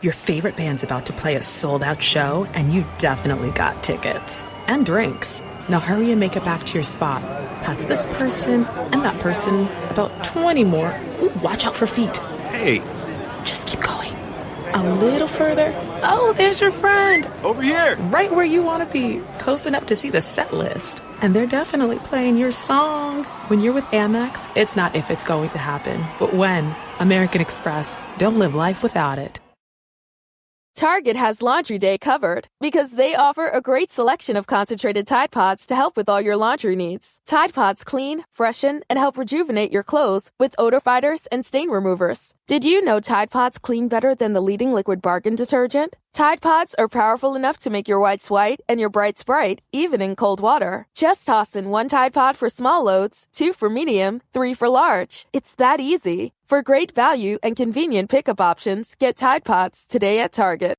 Your favorite band's about to play a sold-out show, and you definitely got tickets. And drinks. Now hurry and make it back to your spot. Past this person and that person. About 20 more. Ooh, watch out for feet. Hey. Just keep going. A little further. Oh, there's your friend. Over here. Right where you want to be. Close enough to see the set list. And they're definitely playing your song. When you're with Amex, it's not if it's going to happen, but when. American Express. Don't live life without it. Target has Laundry Day covered because they offer a great selection of concentrated Tide Pods to help with all your laundry needs. Tide Pods clean, freshen, and help rejuvenate your clothes with odor fighters and stain removers. Did you know Tide Pods clean better than the leading liquid bargain detergent? Tide Pods are powerful enough to make your whites white and your brights bright, even in cold water. Just toss in 1 Tide Pod for small loads, 2 for medium, 3 for large. It's that easy. For great value and convenient pickup options, get Tide Pods today at Target.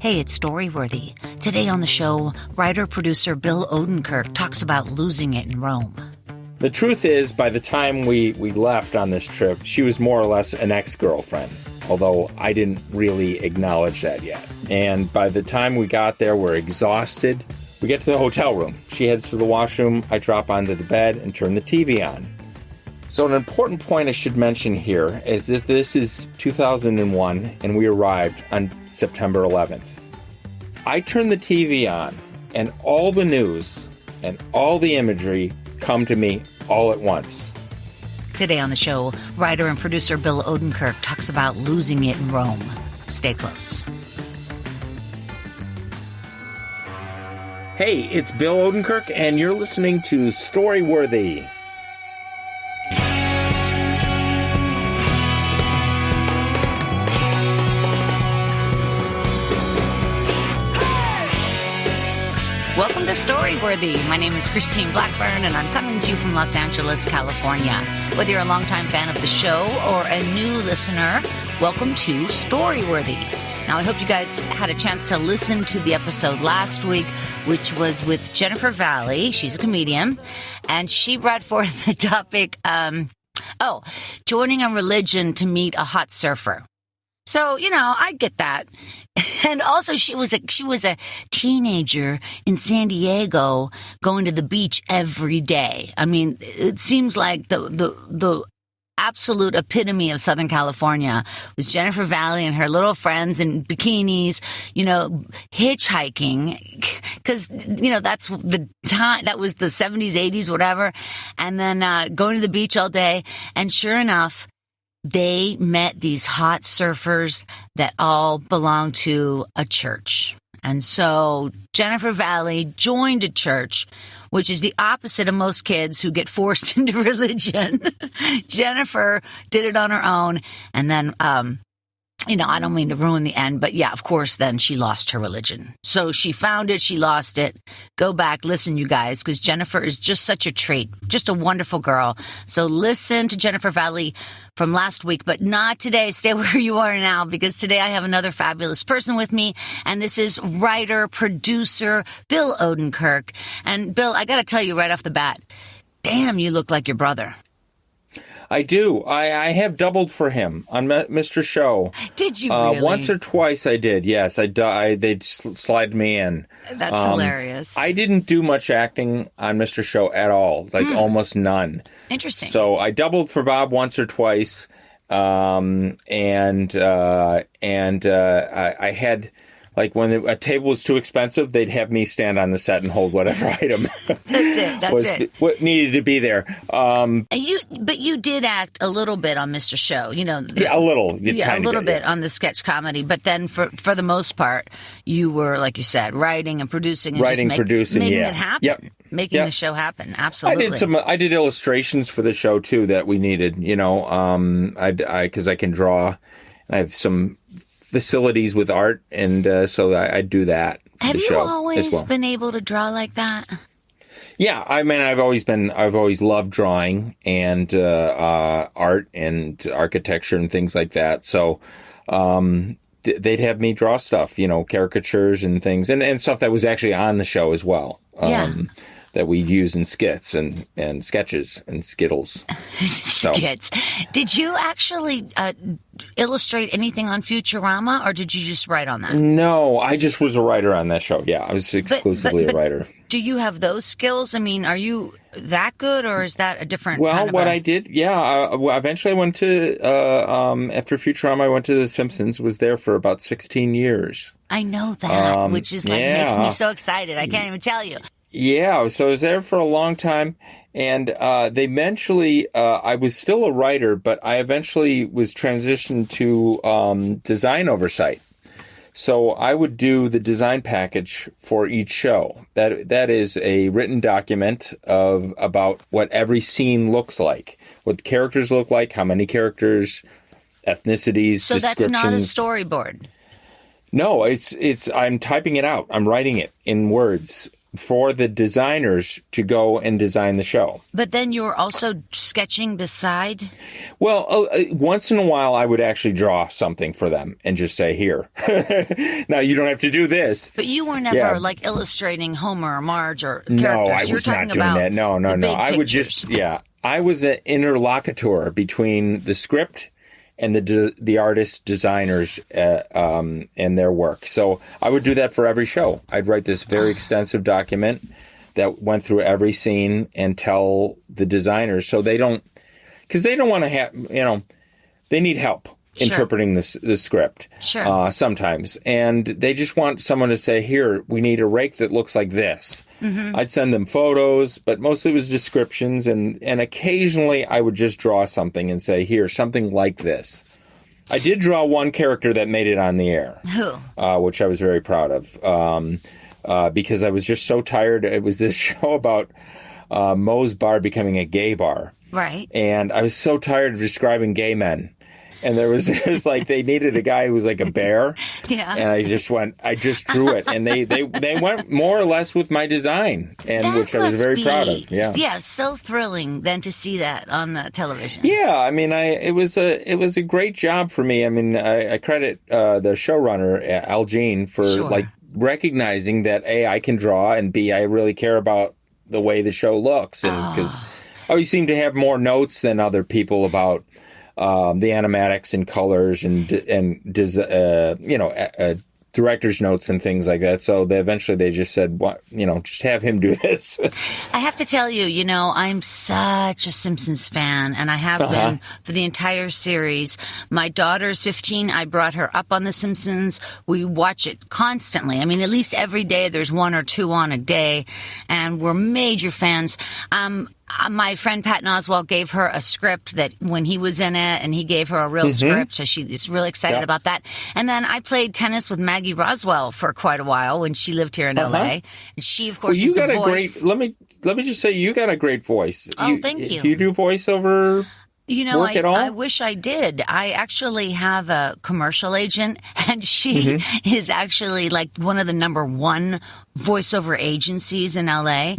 Hey, it's Storyworthy. Today on the show, writer-producer Bill Odenkirk talks about losing it in Rome. The truth is, by the time we left on this trip, she was more or less an ex-girlfriend, although I didn't really acknowledge that yet. And by the time we got there, we're exhausted. We get to the hotel room. She heads to the washroom. I drop onto the bed and turn the TV on. So an important point I should mention here is that this is 2001, and we arrived on September 11th. I turn the TV on, and all the news and all the imagery come to me all at once. Today on the show, writer and producer Bill Odenkirk talks about losing it in Rome. Stay close. Hey, it's Bill Odenkirk, and you're listening to Storyworthy. Welcome to Storyworthy. My name is Christine Blackburn, and I'm coming to you from Los Angeles, California. Whether you're a longtime fan of the show or a new listener, welcome to Storyworthy. Now, I hope you guys had a chance to listen to the episode last week, which was with Jennifer Valley. She's a comedian, and she brought forth the topic, joining a religion to meet a hot surfer. So, I get that. And also she was a teenager in San Diego going to the beach every day. I mean, it seems like the absolute epitome of Southern California was Jennifer Valley and her little friends in bikinis, hitchhiking, because, that's the time, that was the 70s, 80s, whatever. And then going to the beach all day. And sure enough, they met these hot surfers that all belonged to a church. And so Jennifer Valley joined a church, which is the opposite of most kids who get forced into religion. Jennifer did it on her own. And then, I don't mean to ruin the end, but yeah, of course, then she lost her religion. So she found it, she lost it. Go back, listen, you guys, because Jennifer is just such a treat, just a wonderful girl. So listen to Jennifer Valley from last week, but not today. Stay where you are now, because today I have another fabulous person with me, and this is writer, producer, Bill Odenkirk. And Bill, I got to tell you right off the bat, damn, you look like your brother. I do. I have doubled for him on Mr. Show. Did you really? Once or twice I did, yes. They slid me in. That's hilarious. I didn't do much acting on Mr. Show at all, almost none. Interesting. So I doubled for Bob once or twice, and I had... Like when a table was too expensive, they'd have me stand on the set and hold whatever item That's it. What needed to be there. But you did act a little bit on Mr. Show, a little bit on the sketch comedy. But then for the most part, you were, like you said, writing and producing, and making it happen. Yep. Making the show happen. Absolutely. I did illustrations for the show too that we needed. Because I can draw. I have some facilities with art, and so I do that for Have the you show always as well. been able to draw like that? Yeah, I mean, I've always loved drawing and art and architecture and things like that. So they'd have me draw stuff, caricatures and things, and stuff that was actually on the show as well. Yeah. that we use in skits and sketches and skittles. So. Skits. Did you actually illustrate anything on Futurama, or did you just write on that? No, I just was a writer on that show. Yeah, I was exclusively a writer. Do you have those skills? I mean, are you that good, or is that a different Well, kind of what I did, eventually I went to, after Futurama, I went to The Simpsons, was there for about 16 years. I know that, which is makes me so excited. I can't even tell you. Yeah, so I was there for a long time, and they eventually, I was still a writer, but I eventually was transitioned to design oversight. So I would do the design package for each show. That is a written document of about what every scene looks like, what the characters look like, how many characters, ethnicities, so descriptions. So that's not a storyboard. No, it's I'm typing it out. I'm writing it in words for the designers to go and design the show. But then you're also sketching beside? Well, once in a while I would actually draw something for them and just say, here. Now, you don't have to do this. But you were never like illustrating Homer or Marge or characters. No, I was not doing that. No. I would just, I was an interlocutor between the script and the artist designers and their work. So I would do that for every show. I'd write this very extensive document that went through every scene and tell the designers so they don't want to have, they need help interpreting the script sometimes. And they just want someone to say, here, we need a rake that looks like this. Mm-hmm. I'd send them photos, but mostly it was descriptions, and occasionally I would just draw something and say, here, something like this. I did draw one character that made it on the air. Who? Which I was very proud of, because I was just so tired. It was this show about Moe's Bar becoming a gay bar. Right. And I was so tired of describing gay men. And there was just like, they needed a guy who was like a bear. Yeah. And I just drew it. And they went more or less with my design, and which I was very proud of. Yeah. Yeah. So thrilling then to see that on the television. Yeah. I mean, it was a great job for me. I mean, I credit the showrunner, Al Jean, for like recognizing that A, I can draw, and B, I really care about the way the show looks. And because I always seem to have more notes than other people about the animatics and colors and director's notes and things like that. So eventually they just said, just have him do this. I have to tell you, I'm such a Simpsons fan, and I have been for the entire series. My daughter's 15. I brought her up on The Simpsons. We watch it constantly. I mean, at least every day there's one or two on a day, and we're major fans. My friend Patton Oswalt gave her a script that when he was in it, and he gave her a real script, so she's really excited about that. And then I played tennis with Maggie Roswell for quite a while when she lived here in L.A. And she, of course, is the voice. Let me just say, you got a great voice. Oh, thank you. Do you do voiceover? Work at all? I wish I did. I actually have a commercial agent, and she is actually like one of the number one voiceover agencies in LA.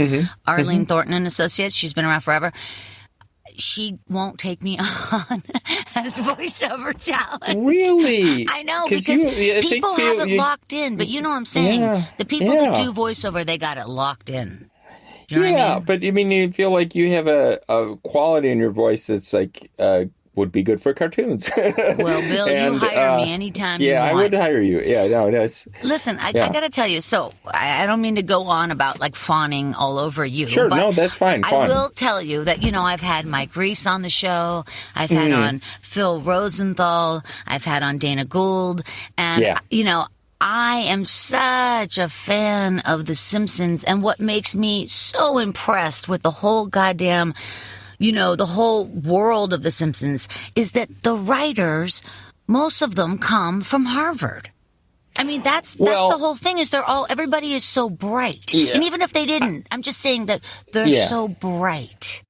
Arlene Thornton and Associates. She's been around forever. She won't take me on as voiceover talent. Really? I know, because people have it locked in. But you know what I'm saying? Yeah, the people that do voiceover, they got it locked in. You know what I mean? But I mean, you feel like you have a quality in your voice that's like would be good for cartoons. Well, Bill, you hire me anytime you want. Yeah, I would hire you. Yeah, no, that's... Listen, I got to tell you, so I don't mean to go on about like fawning all over you. Sure, but no, that's fine. I will tell you that, I've had Mike Reese on the show. I've had on Phil Rosenthal. I've had on Dana Gould. And, I am such a fan of The Simpsons, and what makes me so impressed with the whole goddamn, the whole world of The Simpsons is that the writers, most of them come from Harvard. I mean, that's the whole thing, is everybody is so bright. Yeah. And even if they didn't, I'm just saying that they're so bright.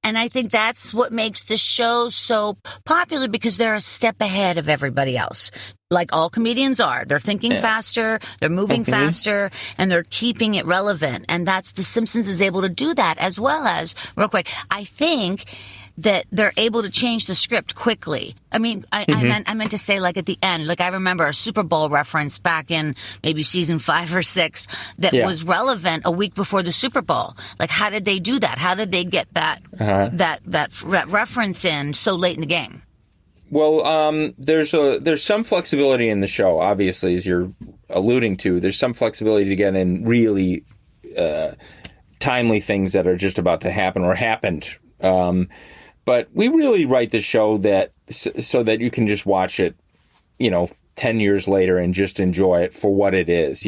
And I think that's what makes the show so popular, because they're a step ahead of everybody else. Like all comedians are. They're thinking faster, they're moving faster, and they're keeping it relevant. And The Simpsons is able to do that, as well as, real quick, I think that they're able to change the script quickly. I mean, I meant to say like at the end, like I remember a Super Bowl reference back in maybe season 5 or 6 that was relevant a week before the Super Bowl. Like, how did they do that? How did they get that reference in so late in the game? Well, there's some flexibility in the show, obviously, as you're alluding to. There's some flexibility to get in really timely things that are just about to happen or happened. But we really write the show so that you can just watch it, 10 years later and just enjoy it for what it is,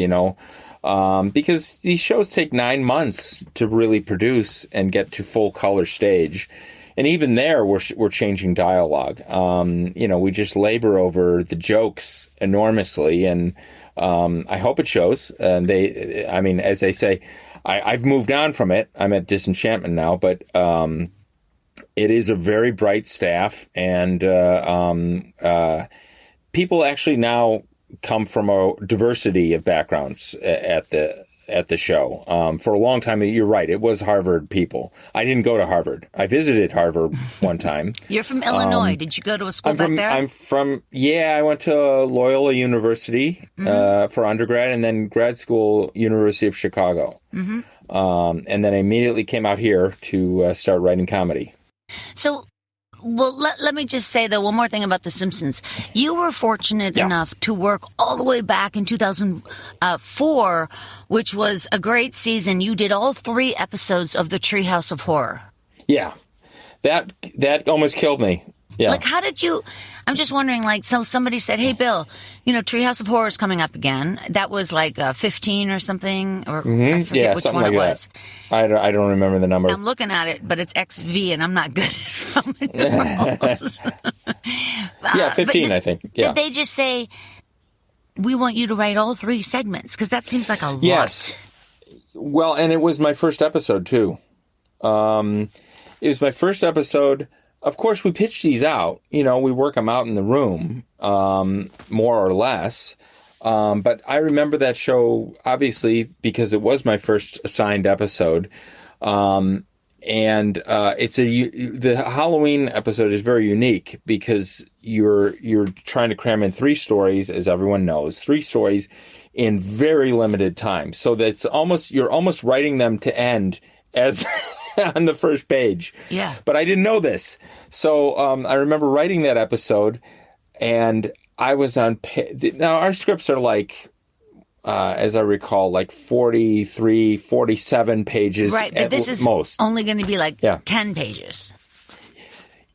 because these shows take 9 months to really produce and get to full color stage. And even there, we're changing dialogue. We just labor over the jokes enormously, and I hope it shows. And as they say, I've moved on from it. I'm at Disenchantment now, but it is a very bright staff, and people actually now come from a diversity of backgrounds at the show. For a long time, you're right, it was Harvard people. I didn't go to Harvard. I visited Harvard one time. You're from Illinois. Did you go to a school back there? I went to Loyola University for undergrad, and then grad school, University of Chicago. Mm-hmm. And then I immediately came out here to start writing comedy. So, let me just say, though, one more thing about The Simpsons. You were fortunate enough to work all the way back in 2004, which was a great season. You did all 3 episodes of the Treehouse of Horror. Yeah. That almost killed me. Yeah. Like, how did you... I'm just wondering, so somebody said, hey, Bill, Treehouse of Horror is coming up again. That was 15 or something, or I forget which one it was. I don't remember the number. I'm looking at it, but it's XV, and I'm not good at numerals. 15, I think. Yeah. Did they just say, we want you to write all 3 segments? Because that seems like a lot. Yes. Well, and it was my first episode, too. It was my first episode. Of course, we pitch these out. We work them out in the room, more or less. But I remember that show, obviously, because it was my first assigned episode. And the Halloween episode is very unique because you're trying to cram in 3 stories, as everyone knows, 3 stories in very limited time. So that's you're almost writing them to end as on the first page. Yeah. But I didn't know this. So I remember writing that episode, and I was on... Now, our scripts are as I recall, 43, 47 pages. Right, but this is most. Only going to be 10 pages.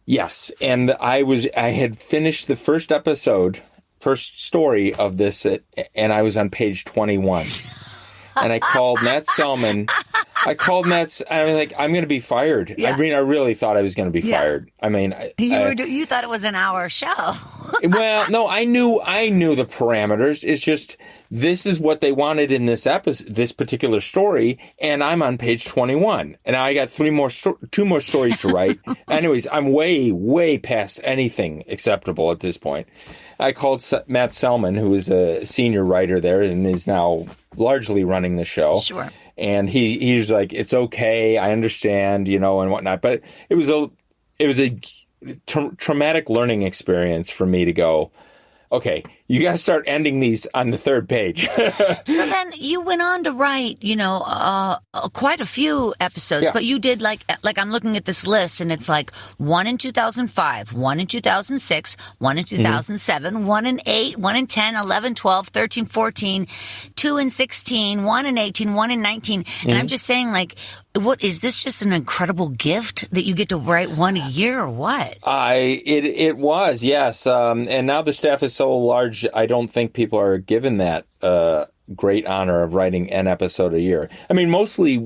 Yes, and I had finished the first story of this, and I was on page 21. And I called Matt Selman. I was like, I'm going to be fired. Yeah. I mean, I really thought I was going to be fired. I mean, you thought it was an hour show. Well, no, I knew the parameters. It's just, this is what they wanted in this particular story, and I'm on page 21, and I got 2 more stories to write. Anyways, I'm way, way past anything acceptable at this point. I called Matt Selman, who is a senior writer there and is now largely running the show. Sure. And he's like, it's okay, I understand, and whatnot. But it was a traumatic learning experience for me to go, okay, you got to start ending these on the 3rd page. So then you went on to write, quite a few episodes, but you did like I'm looking at this list, and it's 1 in 2005, 1 in 2006, 1 in 2007, 1 in 8, 1 in 10, 11, 12, 13, 14, 2 in 16, 1 in 18, 1 in 19. And I'm just saying, what is this, just an incredible gift that you get to write 1 a year, or what? It was, yes. And now the staff is so large, I don't think people are given that great honor of writing an episode a year. I mean, mostly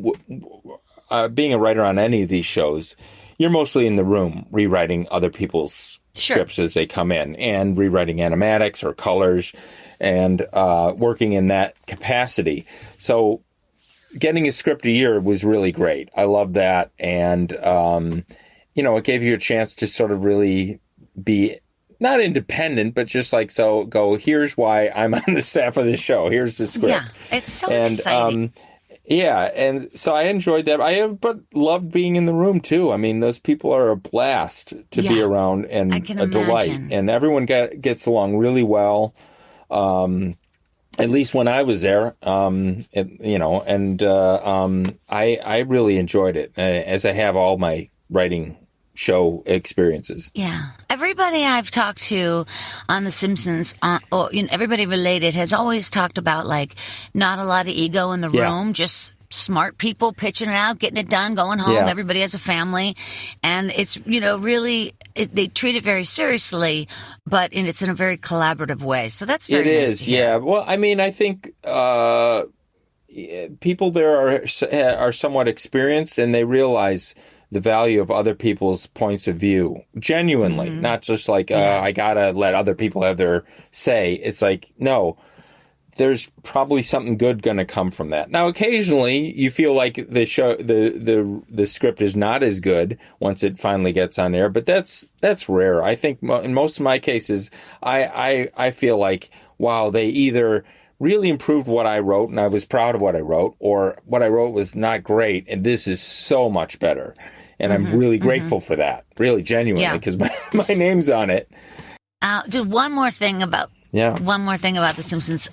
being a writer on any of these shows, you're mostly in the room rewriting other people's scripts as they come in, and rewriting animatics or colors, and working in that capacity. So getting a script a year was really great. I love that. And, it gave you a chance to sort of really be not independent, but just here's why I'm on the staff of this show. Here's the script. Yeah, it's so exciting. Yeah, and so I enjoyed that. But loved being in the room too. I mean, those people are a blast to be around and I can a delight. imagine. And everyone gets along really well. At least when I was there, I really enjoyed it, as I have all my writing show experiences. Yeah. Everybody I've talked to on The Simpsons, everybody related, has always talked about, like, not a lot of ego in the room, just smart people pitching it out, getting it done, going home. Yeah. Everybody has a family. And it's, really, they treat it very seriously, but it's in a very collaborative way. So that's very It nice is, to hear. yeah. Well, I mean, I think people there are somewhat experienced, and they realize the value of other people's points of view, genuinely, not just like, I gotta let other people have their say. It's like, no, there's probably something good going to come from that. Now, occasionally you feel like the show, the script is not as good once it finally gets on air, but that's rare. I think in most of my cases, I feel like, wow, they either really improved what I wrote and I was proud of what I wrote, or what I wrote was not great and this is so much better. And I'm really grateful for that, really genuinely, because my name's on it. One more thing about The Simpsons.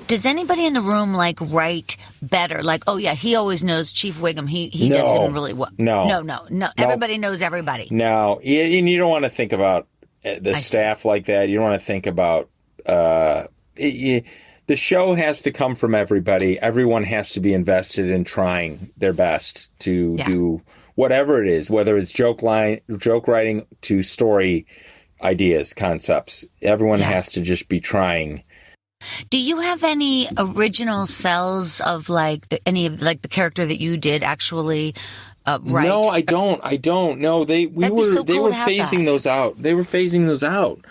Does anybody in the room write better? Like, oh yeah, he always knows Chief Wiggum. He does him really well. No. Everybody knows everybody. No, you don't want to think about the staff like that. You don't want to think about the show has to come from everybody. Everyone has to be invested in trying their best to do whatever it is, whether it's joke writing to story ideas, concepts. Everyone has to just be trying. Do you have any original cells of any of the character that you did actually write? No, I don't. No, they were phasing those out. They were phasing those out.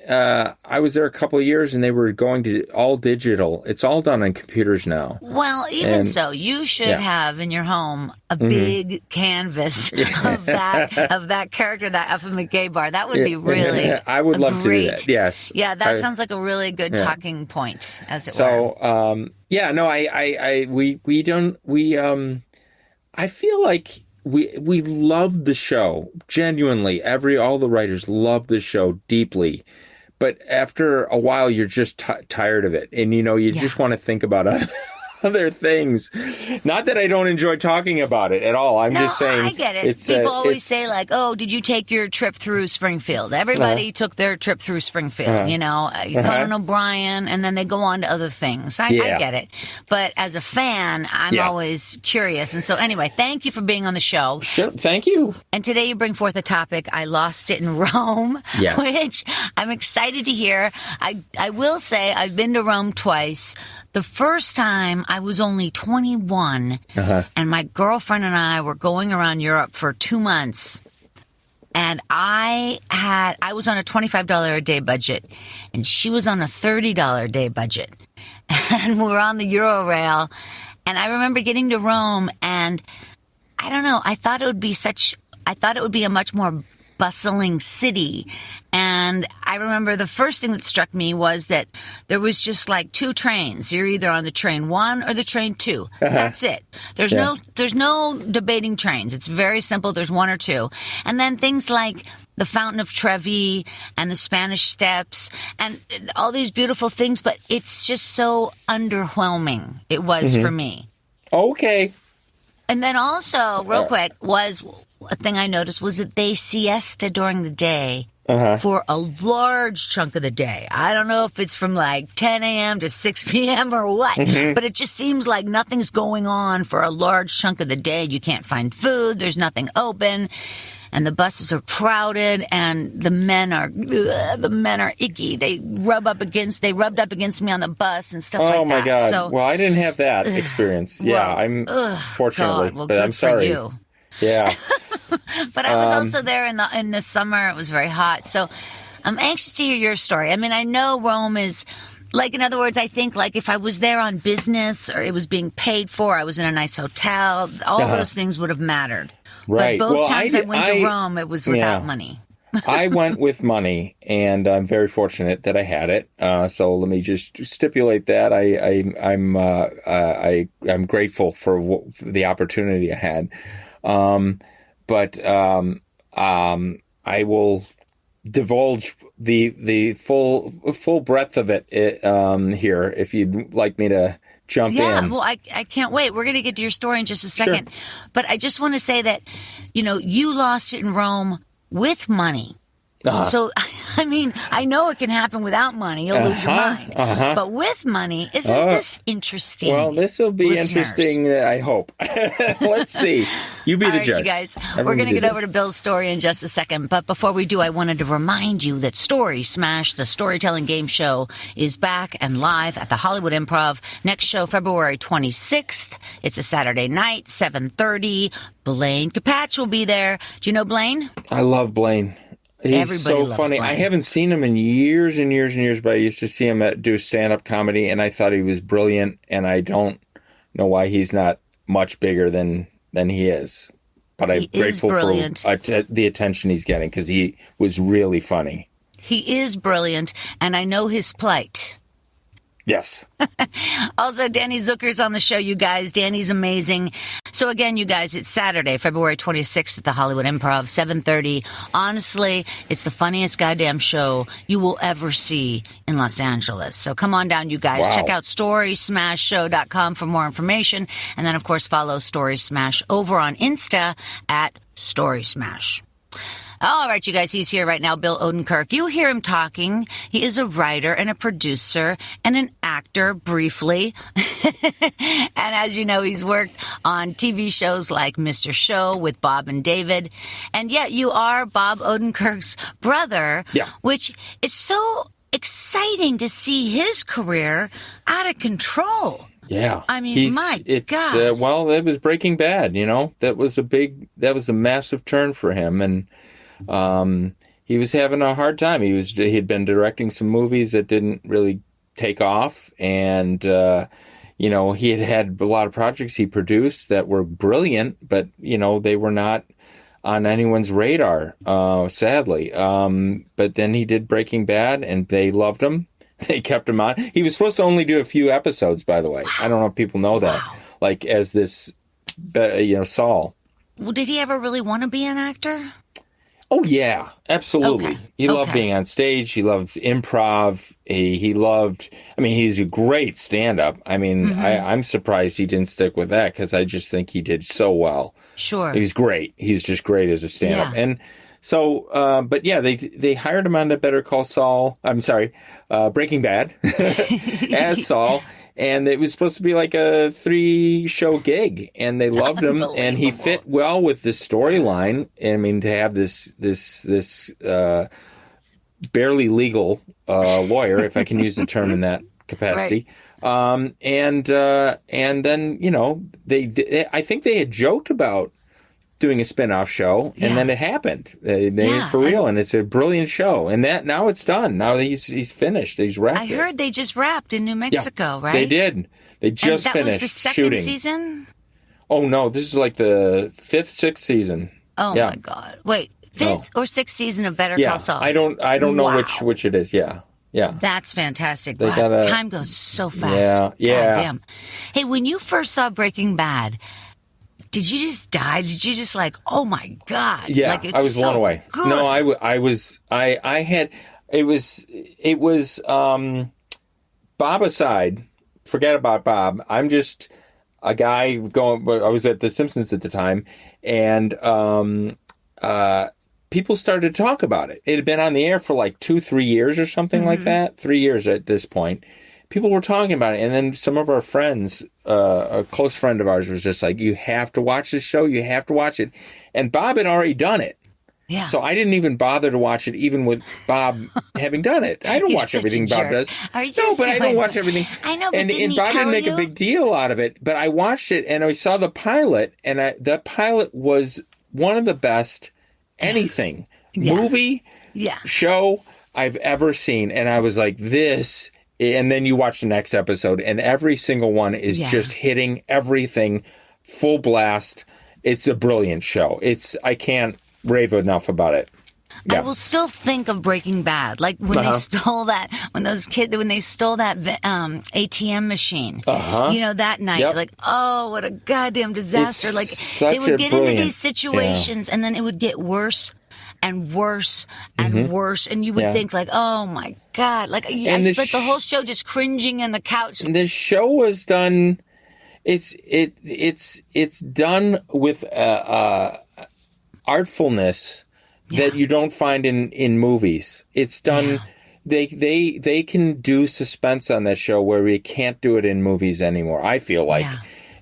I was there a couple of years, and they were going to all digital. It's all done on computers now. Well, so, you should have in your home a big canvas of that character, that Alpha Gay Bar. That would be really. I would love to do that. Yes. Yeah, that sounds like a really good talking point, as it were. So, I feel like we loved the show genuinely. All the writers loved the show deeply. But after a while, you're just tired of it. And, you just want to think about other things. Not that I don't enjoy talking about it at all. I'm just saying. I get it. People always say, oh, did you take your trip through Springfield? Everybody took their trip through Springfield, Conan O'Brien, and then they go on to other things. I get it. But as a fan, I'm always curious. And so anyway, thank you for being on the show. Sure. Thank you. And today you bring forth a topic, I Lost It in Rome, which I'm excited to hear. I will say I've been to Rome twice. The first time I was only 21, and my girlfriend and I were going around Europe for 2 months. And I was on a $25 a day budget, and she was on a $30 a day budget. And we were on the Eurorail, and I remember getting to Rome, and I don't know, I thought it would be a much more bustling city. And I remember the first thing that struck me was that there was just 2 trains. You're either on the train 1 or the train 2. That's it. There's no debating trains. It's very simple. There's 1 or 2. And then things like the Fountain of Trevi and the Spanish Steps and all these beautiful things, but it's just so underwhelming. It was for me. Okay. And then also, real quick, was a thing I noticed was that they siesta during the day for a large chunk of the day. I don't know if it's from 10 a.m. to 6 p.m. or what, but it just seems like nothing's going on for a large chunk of the day. You can't find food. There's nothing open. And the buses are crowded, and the men are icky. They rubbed up against me on the bus and stuff like that. Oh my God! So, well, I didn't have that experience. I'm fortunately, God, well, but good I'm sorry. For you. Yeah. But I was also there in the summer. It was very hot, so I'm anxious to hear your story. I mean, I know Rome is. In other words, I think if I was there on business or it was being paid for, I was in a nice hotel, all those things would have mattered. Right. But both times I went to Rome, it was without money. I went with money, and I'm very fortunate that I had it. So let me just stipulate that I'm grateful for the opportunity I had. But I will divulge the full breadth of it here, if you'd like me to jump in. Yeah, well, I can't wait. We're going to get to your story in just a second. Sure. But I just want to say that, you lost it in Rome with money. So, I mean, I know it can happen without money. You'll lose your mind. But with money, isn't this interesting? Well, this will be interesting, I hope. Let's see. You be the judge. You guys, we're going to get over to Bill's story in just a second. But before we do, I wanted to remind you that Story Smash, the storytelling game show, is back and live at the Hollywood Improv. Next show, February 26th. It's a Saturday night, 7:30. Blaine Capatch will be there. Do you know Blaine? I love Blaine. He's Everybody so funny. Blaine. I haven't seen him in years and years and years, but I used to see him do stand-up comedy, and I thought he was brilliant, and I don't know why he's not much bigger than he is. But I'm grateful for the attention he's getting, because he was really funny. He is brilliant, and I know his plight. Yes. Also, Danny Zucker's on the show, you guys. Danny's amazing. So again, you guys, it's Saturday, February 26th at the Hollywood Improv, 7:30. Honestly, it's the funniest goddamn show you will ever see in Los Angeles. So come on down, you guys. Wow. Check out StorySmashShow.com for more information. And then, of course, follow Story Smash over on Insta at Story Smash. All right, you guys, he's here right now, Bill Odenkirk. You hear him talking. He is a writer and a producer and an actor, briefly. And as you know, he's worked on TV shows like Mr. Show with Bob and David. And yet you are Bob Odenkirk's brother, which is so exciting to see his career out of control. Yeah. I mean, God. Well, it was Breaking Bad, That was a massive turn for him, and he was having a hard time. He'd been directing some movies that didn't really take off, and he had a lot of projects he produced that were brilliant, but they were not on anyone's radar, sadly. But then he did Breaking Bad, and they loved him. They kept him on. He was supposed to only do a few episodes, by the way. Wow. I don't know if people know that. Wow. Like as this, Saul. Well, did he ever really want to be an actor? Oh, yeah, absolutely. Okay. He loved being on stage. He loved improv. He loved, he's a great stand-up. I'm surprised he didn't stick with that, because I just think he did so well. Sure. He's great. He's just great as a stand-up. Yeah. And so, but yeah, they hired him on the Breaking Bad as Saul. And it was supposed to be like a 3-show gig, and they loved him, and he fit well with the storyline. To have this barely legal lawyer, if I can use the term in that capacity. Right. And then I think they had joked about doing a spin-off show, and then it happened. For real, and it's a brilliant show. And now it's done. Now he's finished. He's wrapped. I heard they just wrapped in New Mexico, right? They did. They just finished was the second shooting. Season? Oh no, this is like the 5th, 6th season. Oh my God! Wait, 5th or 6th season of Better Call Saul? I don't know which it is. Yeah. That's fantastic. Time goes so fast. Yeah. God damn. Hey, when you first saw Breaking Bad, did you just die? Did you just oh my God? Yeah, I was blown away. Good. No, it was Bob aside, forget about Bob. I'm just a guy I was at the Simpsons at the time, and people started to talk about it. It had been on the air for 2-3 years or something like that. 3 years at this point. People were talking about it, and then some of our friends, a close friend of ours was just like, you have to watch this show, you have to watch it. And Bob had already done it. Yeah. So I didn't even bother to watch it, even with Bob having done it. I don't watch everything Bob does. I don't watch everything. I know, but and Bob didn't make a big deal out of it, but I watched it, and I saw the pilot, and that pilot was one of the best anything, movie, show I've ever seen. And I was like, this... And then you watch the next episode, and every single one is just hitting everything full blast. It's a brilliant show. I can't rave enough about it. Yeah. I will still think of Breaking Bad, like when they stole that, when they stole that ATM machine. That night, like, oh, what a goddamn disaster! It's like they would get into these situations, and then it would get worse and worse and worse, and you would think like, oh my god, like I spent the whole show just cringing on the couch. The show was done. It's done with artfulness that you don't find in movies. It's done. They can do suspense on that show where we can't do it in movies anymore. I feel like.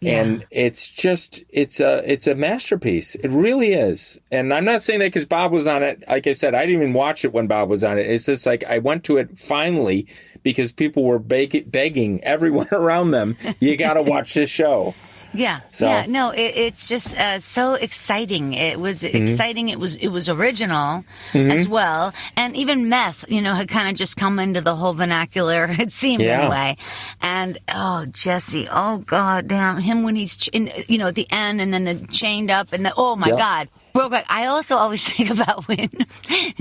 And it's just, it's a masterpiece. It really is. And I'm not saying that because Bob was on it. Like I said, I didn't even watch it when Bob was on it. It's just like I went to it finally because people were begging everyone around them, you got to watch this show. It's just so exciting. It was exciting. It was original as well, and even meth, had kind of just come into the whole vernacular. It seemed anyway. And Jesse, oh god damn him when he's at the end, and then the chained up, and oh my god. I also always think about when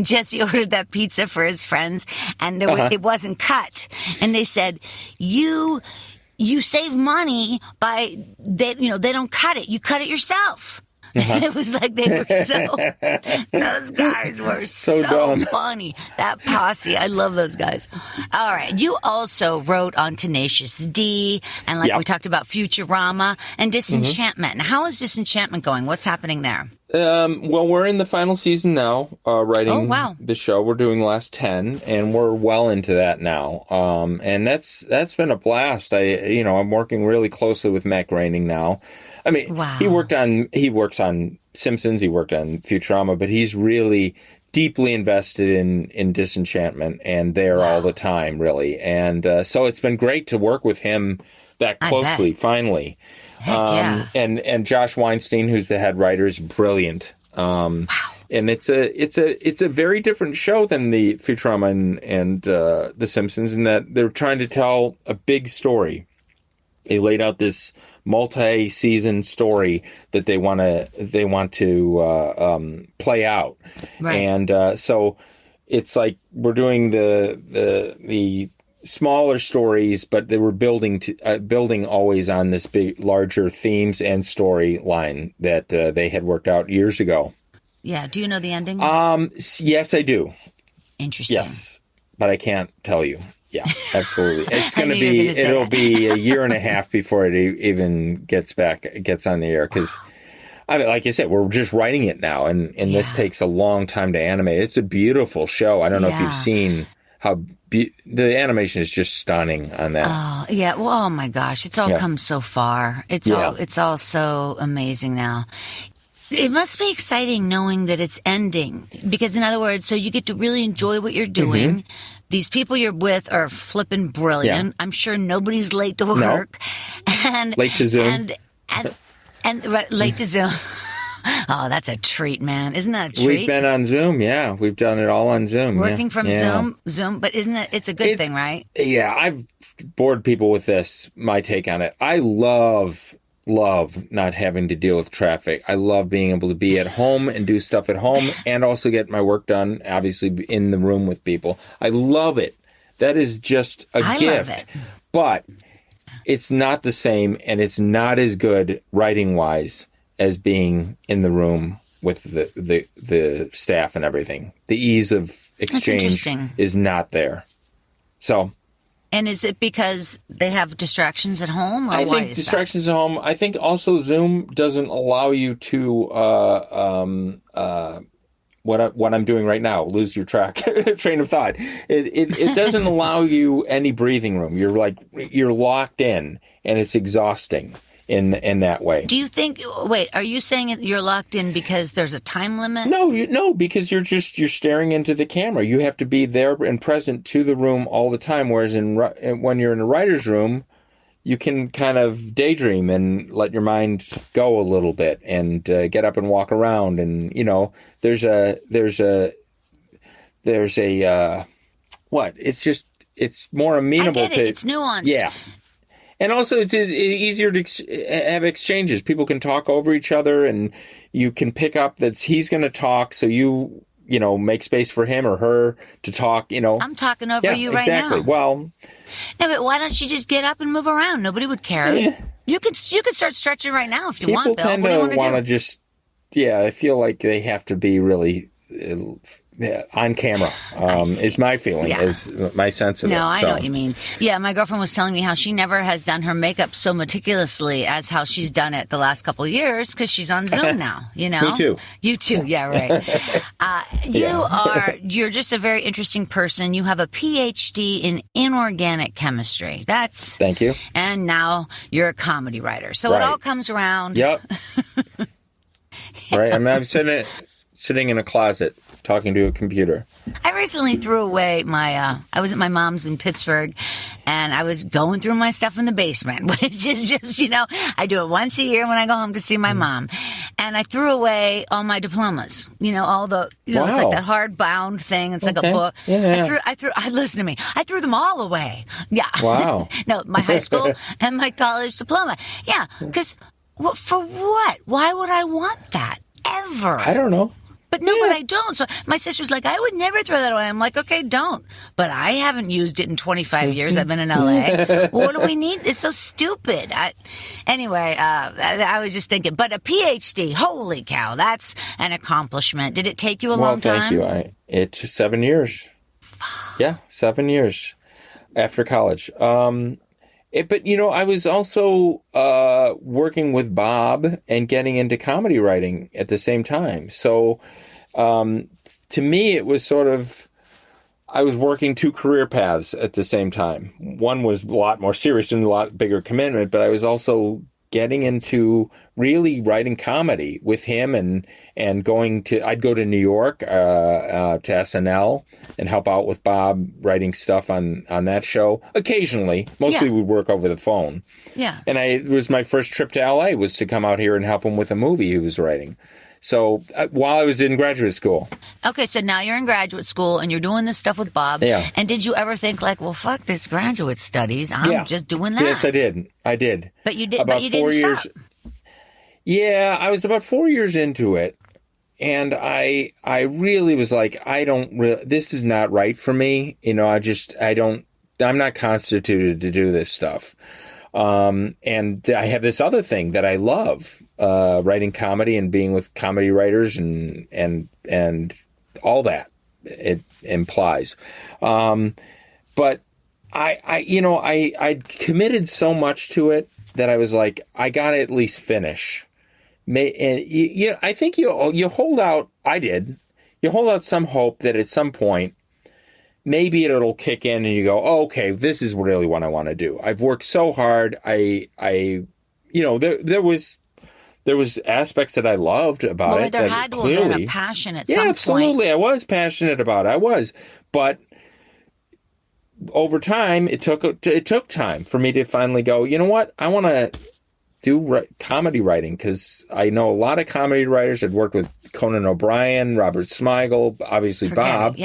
Jesse ordered that pizza for his friends, and it wasn't cut, and they said, You save money by they don't cut it. You cut it yourself. It was like they were those guys were so funny. That posse, I love those guys. All right, you also wrote on Tenacious D, and we talked about Futurama and Disenchantment. Now, how is Disenchantment going? What's happening there? Well, we're in the final season now, writing the show. We're doing the last 10, and we're well into that now. And that's been a blast. I'm working really closely with Matt Groening now. I mean, he works on Simpsons, he worked on Futurama, but he's really deeply invested in Disenchantment and there all the time, really. And so it's been great to work with him that closely, finally. And Josh Weinstein, who's the head writer, is brilliant. And it's a very different show than the Futurama and the Simpsons in that they're trying to tell a big story. They laid out this multi-season story that they want to play out, and so it's like we're doing the smaller stories, but they were building always on this big, larger themes and storyline that they had worked out years ago. Yeah. Do you know the ending? Yes, I do. Interesting. Yes, but I can't tell you. Yeah, absolutely. It's going to be, it'll be a year and a half before it even gets on the air. Because, like I said, we're just writing it now, and this takes a long time to animate. It's a beautiful show. I don't know if you've seen how the animation is just stunning on that. Oh, yeah. Well, oh my gosh. It's all come so far. It's all so amazing now. It must be exciting knowing that it's ending. Because, in other words, so you get to really enjoy what you're doing. These people you're with are flipping brilliant. Yeah. I'm sure nobody's late to work. No. And late to Zoom. And late to Zoom. Oh, that's a treat, man. Isn't that a treat? We've been on Zoom, yeah. We've done it all on Zoom. Working from Zoom. But isn't it, it's a good thing, right? Yeah, I've bored people with this, my take on it. I love not having to deal with traffic. I love being able to be at home and do stuff at home and also get my work done, obviously in the room with people. I love it. That is just a gift. Love it. But it's not the same, and it's not as good writing-wise as being in the room with the staff and everything. The ease of exchange is not there. So... And is it because they have distractions at home? Or I think distractions at home. I think also Zoom doesn't allow you to what I'm doing right now, lose your train of thought. It doesn't allow you any breathing room. You're locked in, and it's exhausting in that way. Do you think? Wait, are you saying you're locked in because there's a time limit? No, because you're staring into the camera. You have to be there and present to the room all the time. Whereas when you're in a writer's room, you can kind of daydream and let your mind go a little bit and get up and walk around. And there's a what? It's more amenable to. It's nuanced. Yeah. And also, it's easier to have exchanges. People can talk over each other, and you can pick up that he's going to talk, so you make space for him or her to talk, I'm talking over you right exactly. now. Well, no, but why don't you just get up and move around? Nobody would care. Yeah. You could start stretching right now if you people want, Bill. tend What do you to want to just, I feel like they have to be really on camera, is my feeling, is my sense of it. No, I know what you mean. Yeah, my girlfriend was telling me how she never has done her makeup so meticulously as how she's done it the last couple of years because she's on Zoom now, Me too. You too, yeah, right. You're just a very interesting person. You have a PhD in inorganic chemistry. Thank you. And now you're a comedy writer. So it all comes around. Yep. Right, I'm sitting in a closet talking to a computer. I recently threw away I was at my mom's in Pittsburgh, and I was going through my stuff in the basement, which is just, I do it once a year when I go home to see my mom. And I threw away all my diplomas, all the, Wow. It's like that hard-bound thing. It's like a book. Yeah. Listen to me. I threw them all away. Yeah. Wow. No, my high school and my college diploma. Yeah, because for what? Why would I want that? Ever? I don't know. But no, but I don't. So my sister's like, I would never throw that away. I'm like, okay, don't. But I haven't used it in 25 years. I've been in LA. What do we need? It's so stupid. I was just thinking, but a PhD, holy cow, that's an accomplishment. Did it take you a long time? Well, thank you. It took 7 years. Yeah, 7 years after college. But I was also working with Bob and getting into comedy writing at the same time. So to me, it was sort of, I was working two career paths at the same time. One was a lot more serious and a lot bigger commitment, but I was also getting into really writing comedy with him and I'd go to New York to SNL and help out with Bob writing stuff on that show. Occasionally, mostly we'd work over the phone. Yeah. And it was my first trip to LA was to come out here and help him with a movie he was writing. So while I was in graduate school. Okay, so now you're in graduate school and you're doing this stuff with Bob. Yeah. And did you ever think like, well, fuck this graduate studies. I'm just doing that. Yes, I did. But you did. About but you 4 didn't years. stop. Yeah, I was about 4 years into it, and I really was like, this is not right for me. I'm not constituted to do this stuff. And I have this other thing that I love, writing comedy and being with comedy writers and all that it implies. But I committed so much to it that I was like, I got to at least finish. I think you hold out. I did. You hold out some hope that at some point, maybe it'll kick in and you go, oh, okay, this is really what I want to do. I've worked so hard. There was aspects that I loved about it. Well, there had to have been a passion at some point. Yeah, absolutely. I was passionate about it. But over time, it took time for me to finally go, you know what? I want to do comedy writing because I know a lot of comedy writers. I'd worked with Conan O'Brien, Robert Smigel, obviously Bob,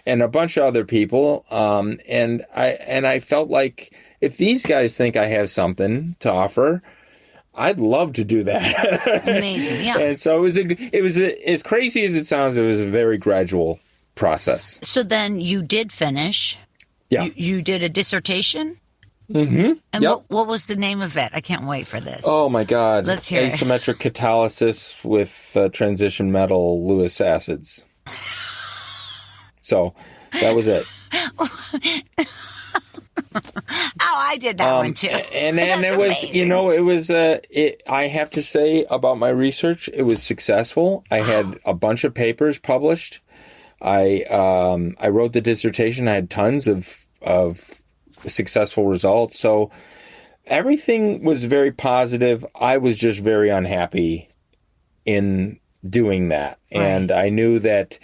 and a bunch of other people. And I felt like if these guys think I have something to offer, I'd love to do that. Amazing, yeah. And so it was as crazy as it sounds. It was a very gradual process. So then you did finish. Yeah. You did a dissertation. Mm-hmm. And what was the name of it? I can't wait for this. Oh my God! Let's hear Asymmetric catalysis with transition metal Lewis acids. So that was it. I did that one too. And it was, amazing. I have to say about my research, it was successful. I had a bunch of papers published. I wrote the dissertation. I had tons of successful results. So everything was very positive. I was just very unhappy in doing that. Right. And I knew that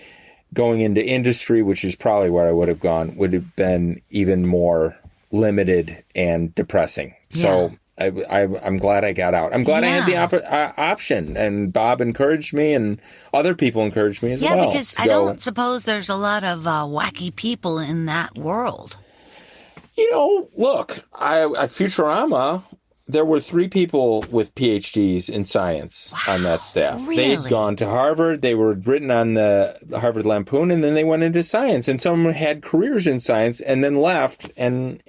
going into industry, which is probably where I would have gone, would have been even more limited and depressing. Yeah. So I'm glad I got out. I'm glad I had the option, and Bob encouraged me, and other people encouraged me as well. Yeah, because I don't suppose there's a lot of wacky people in that world. Look, at Futurama, there were 3 people with PhDs in science on that staff. Really? They'd gone to Harvard. They were written on the Harvard Lampoon, and then they went into science. And some of them had careers in science and then left and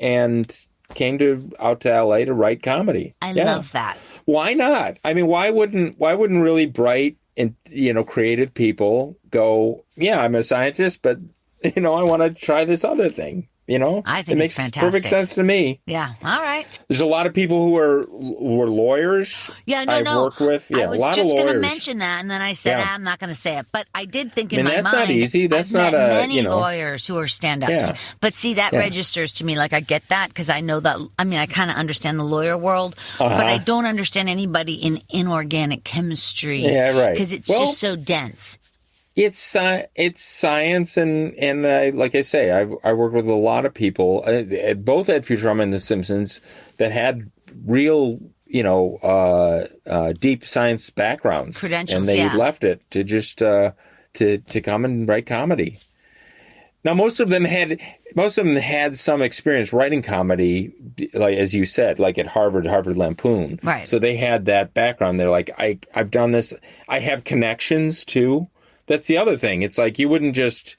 came out to LA to write comedy. I love that. Why not? I mean, why wouldn't really bright and creative people go, yeah, I'm a scientist, but I want to try this other thing. I think it makes fantastic. Perfect sense to me. Yeah. All right. There's a lot of people who were lawyers. Yeah, I've worked with. Yeah, I was a lot just of lawyers. going to mention that, and then I said, I'm not going to say it. But I did think in my that's mind. Not easy. That's I've not met many lawyers who are stand-ups. Yeah. But see, that registers to me. Like, I get that because I know that. I mean, I kind of understand the lawyer world, but I don't understand anybody in inorganic chemistry. Yeah, right. Because it's just so dense. It's science, and like I say, I worked with a lot of people, both at Futurama and The Simpsons, that had real, deep science backgrounds, credentials, and they left it to just to come and write comedy. Now, most of them had some experience writing comedy, like as you said, like at Harvard Lampoon. Right. So they had that background. They're like, I've done this. I have connections too. That's the other thing. It's like you wouldn't just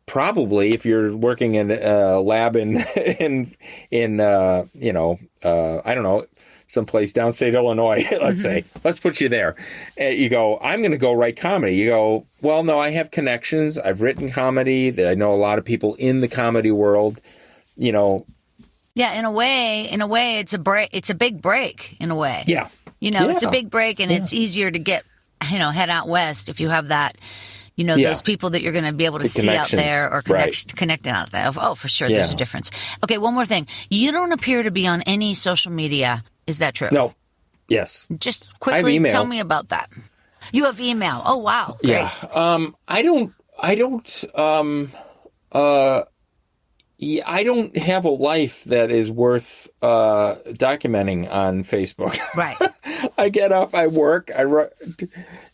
probably, if you're working in a lab in I don't know, someplace downstate Illinois, let's say, let's put you there. You go, I'm going to go write comedy. You go, well, no, I have connections. I've written comedy. I know a lot of people in the comedy world, Yeah, in a way, it's a break. It's a big break in a way. Yeah. It's a big break, and it's easier to get, head out west if you have that, those people that you're going to be able to see out there or connecting out there. Oh, for sure. There's a difference. Okay. One more thing. You don't appear to be on any social media. Is that true? No. Yes. Just quickly tell me about that. You have email. Oh, wow. Great. Yeah. I don't have a life that is worth documenting on Facebook. Right. I get up, I work,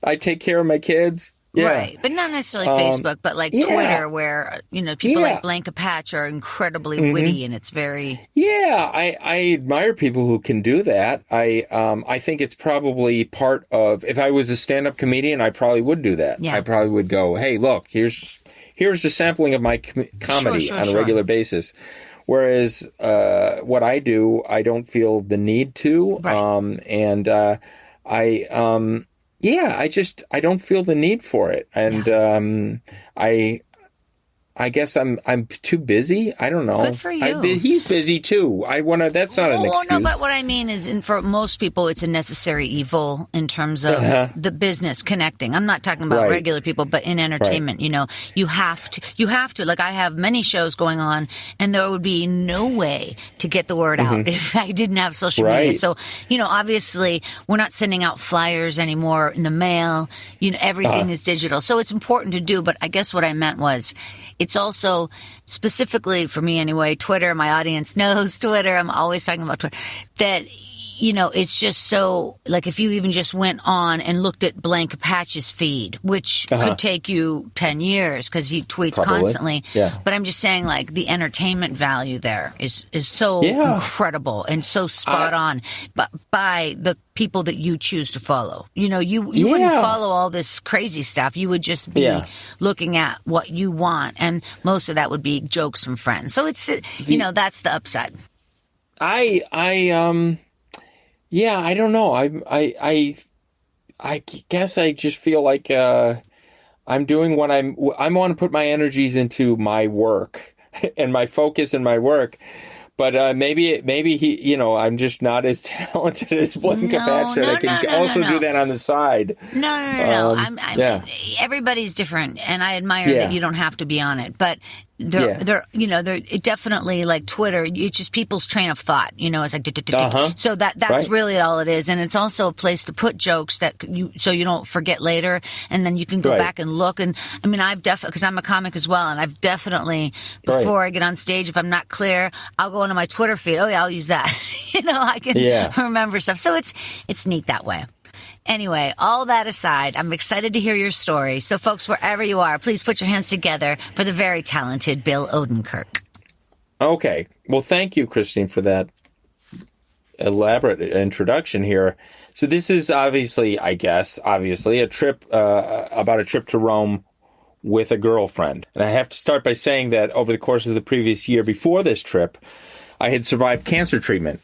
I take care of my kids. Yeah. Right, but not necessarily Facebook, but like Twitter, where people like Blanca Patch are incredibly witty, and it's very. Yeah, I admire people who can do that. I think it's probably part of. If I was a stand-up comedian, I probably would do that. Yeah. I probably would go, hey, look, here's a sampling of my comedy on a regular basis. Whereas what I do, I don't feel the need to, right. I don't feel the need for it, and I guess I'm too busy. I don't know. Good for you. He's busy too. That's not an excuse. No, but what I mean is, for most people, it's a necessary evil in terms of the business connecting. I'm not talking about regular people, but in entertainment, you have to. Like, I have many shows going on, and there would be no way to get the word out if I didn't have social media. So, obviously, we're not sending out flyers anymore in the mail. Everything is digital. So it's important to do. But I guess what I meant was, it's also, specifically for me anyway, Twitter, my audience knows Twitter, I'm always talking about Twitter, that, it's just so, like, if you even just went on and looked at Blanca Patch's feed, which could take you 10 years because he tweets constantly. Yeah. But I'm just saying, like, the entertainment value there is so incredible and so spot on by the people that you choose to follow. You wouldn't follow all this crazy stuff. You would just be looking at what you want. And most of that would be jokes from friends. So it's, that's the upside. I don't know. I guess I just feel like I'm doing what I want to put my energies into my work and my focus in my work. But maybe he, I'm just not as talented as Blanca Patch that I can also do that on the side. No. Everybody's different, and I admire that you don't have to be on it. But they're it definitely, like Twitter, it's just people's train of thought. It's like so that's really all it is, and it's also a place to put jokes so you don't forget later, and then you can go back and look. And I mean, I've definitely, because I'm a comic as well, and I've definitely, before I get on stage, if I'm not clear, I'll go into my Twitter feed. Oh yeah, I'll use that. I can remember stuff. So it's neat that way. Anyway, all that aside, I'm excited to hear your story. So, folks, wherever you are, please put your hands together for the very talented Bill Odenkirk. Okay. Well, thank you, Christine, for that elaborate introduction here. So this is obviously a trip, about a trip to Rome with a girlfriend. And I have to start by saying that over the course of the previous year before this trip, I had survived cancer treatment.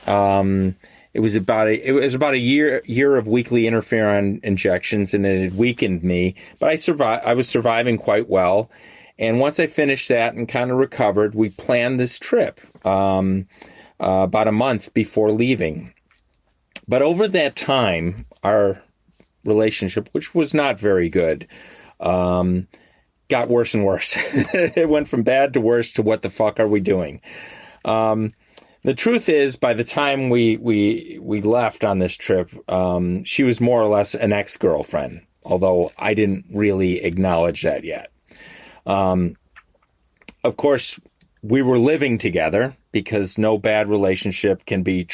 It was about a year of weekly interferon injections, and it had weakened me. But I was surviving quite well. And once I finished that and kind of recovered, we planned this trip about a month before leaving. But over that time, our relationship, which was not very good, got worse and worse. It went from bad to worse to what the fuck are we doing? The truth is, by the time we left on this trip, she was more or less an ex-girlfriend, although I didn't really acknowledge that yet. Of course, we were living together because no bad relationship can be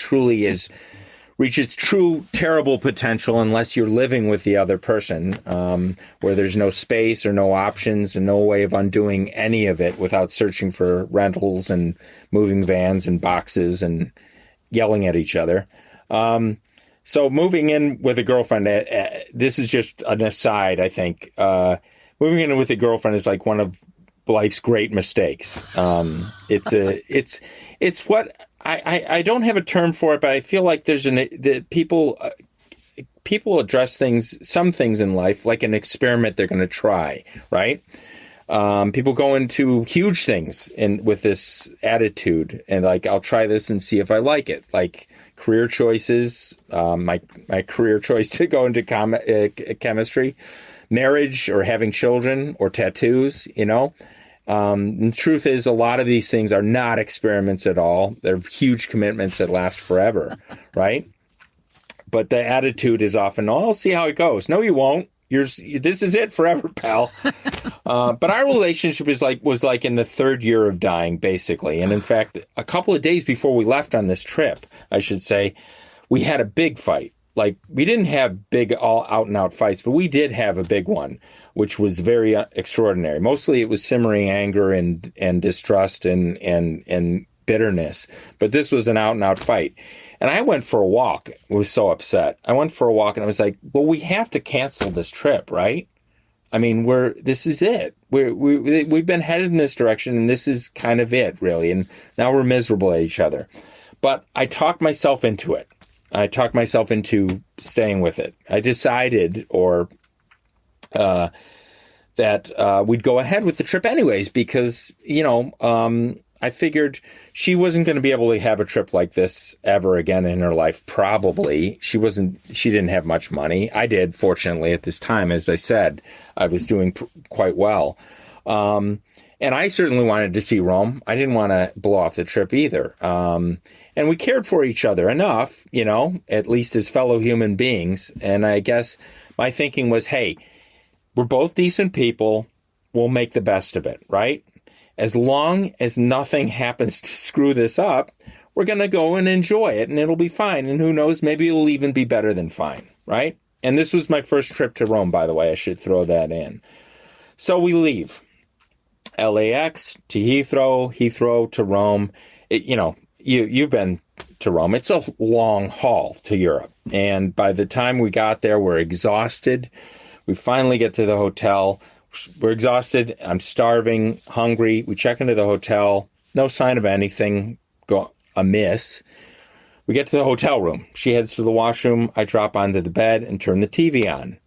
reach its true terrible potential unless you're living with the other person, where there's no space or no options and no way of undoing any of it without searching for rentals and moving vans and boxes and yelling at each other. So moving in with a girlfriend, this is just an aside, I think. Moving in with a girlfriend is like one of life's great mistakes. It's what I don't have a term for it, but I feel like there's people address some things in life like an experiment they're going to try, right? People go into huge things with this attitude, and like, I'll try this and see if I like it. Like career choices, my career choice to go into chemistry, marriage or having children or tattoos, the truth is, a lot of these things are not experiments at all. They're huge commitments that last forever, right? But the attitude is often, oh, I'll see how it goes. No, you won't. This is it forever, pal. But our relationship was like in the third year of dying, basically. And in fact, a couple of days before we left on this trip, I should say, we had a big fight. Like, we didn't have big all out and out fights, but we did have a big one, which was very extraordinary. Mostly it was simmering anger and distrust and bitterness. But this was an out and out fight. And I went for a walk. I was so upset. I went for a walk and I was like, well, we have to cancel this trip, right? I mean, this is it. We've been headed in this direction, and this is kind of it, really. And now we're miserable at each other. But I talked myself into it. I talked myself into staying with it. I decided that we'd go ahead with the trip anyways because, I figured she wasn't going to be able to have a trip like this ever again in her life, probably. She didn't have much money. I did, fortunately, at this time. As I said, I was doing quite well. And I certainly wanted to see Rome. I didn't want to blow off the trip either. And we cared for each other enough, at least as fellow human beings. And I guess my thinking was, hey, we're both decent people. We'll make the best of it, right? As long as nothing happens to screw this up, we're going to go and enjoy it, and it'll be fine. And who knows, maybe it'll even be better than fine, right? And this was my first trip to Rome, by the way. I should throw that in. So we leave. LAX to Heathrow to Rome. You've been to Rome. It's a long haul to Europe. And by the time we got there, we're exhausted. We finally get to the hotel. We're exhausted. I'm starving, hungry. We check into the hotel. No sign of anything amiss. We get to the hotel room. She heads to the washroom. I drop onto the bed and turn the TV on.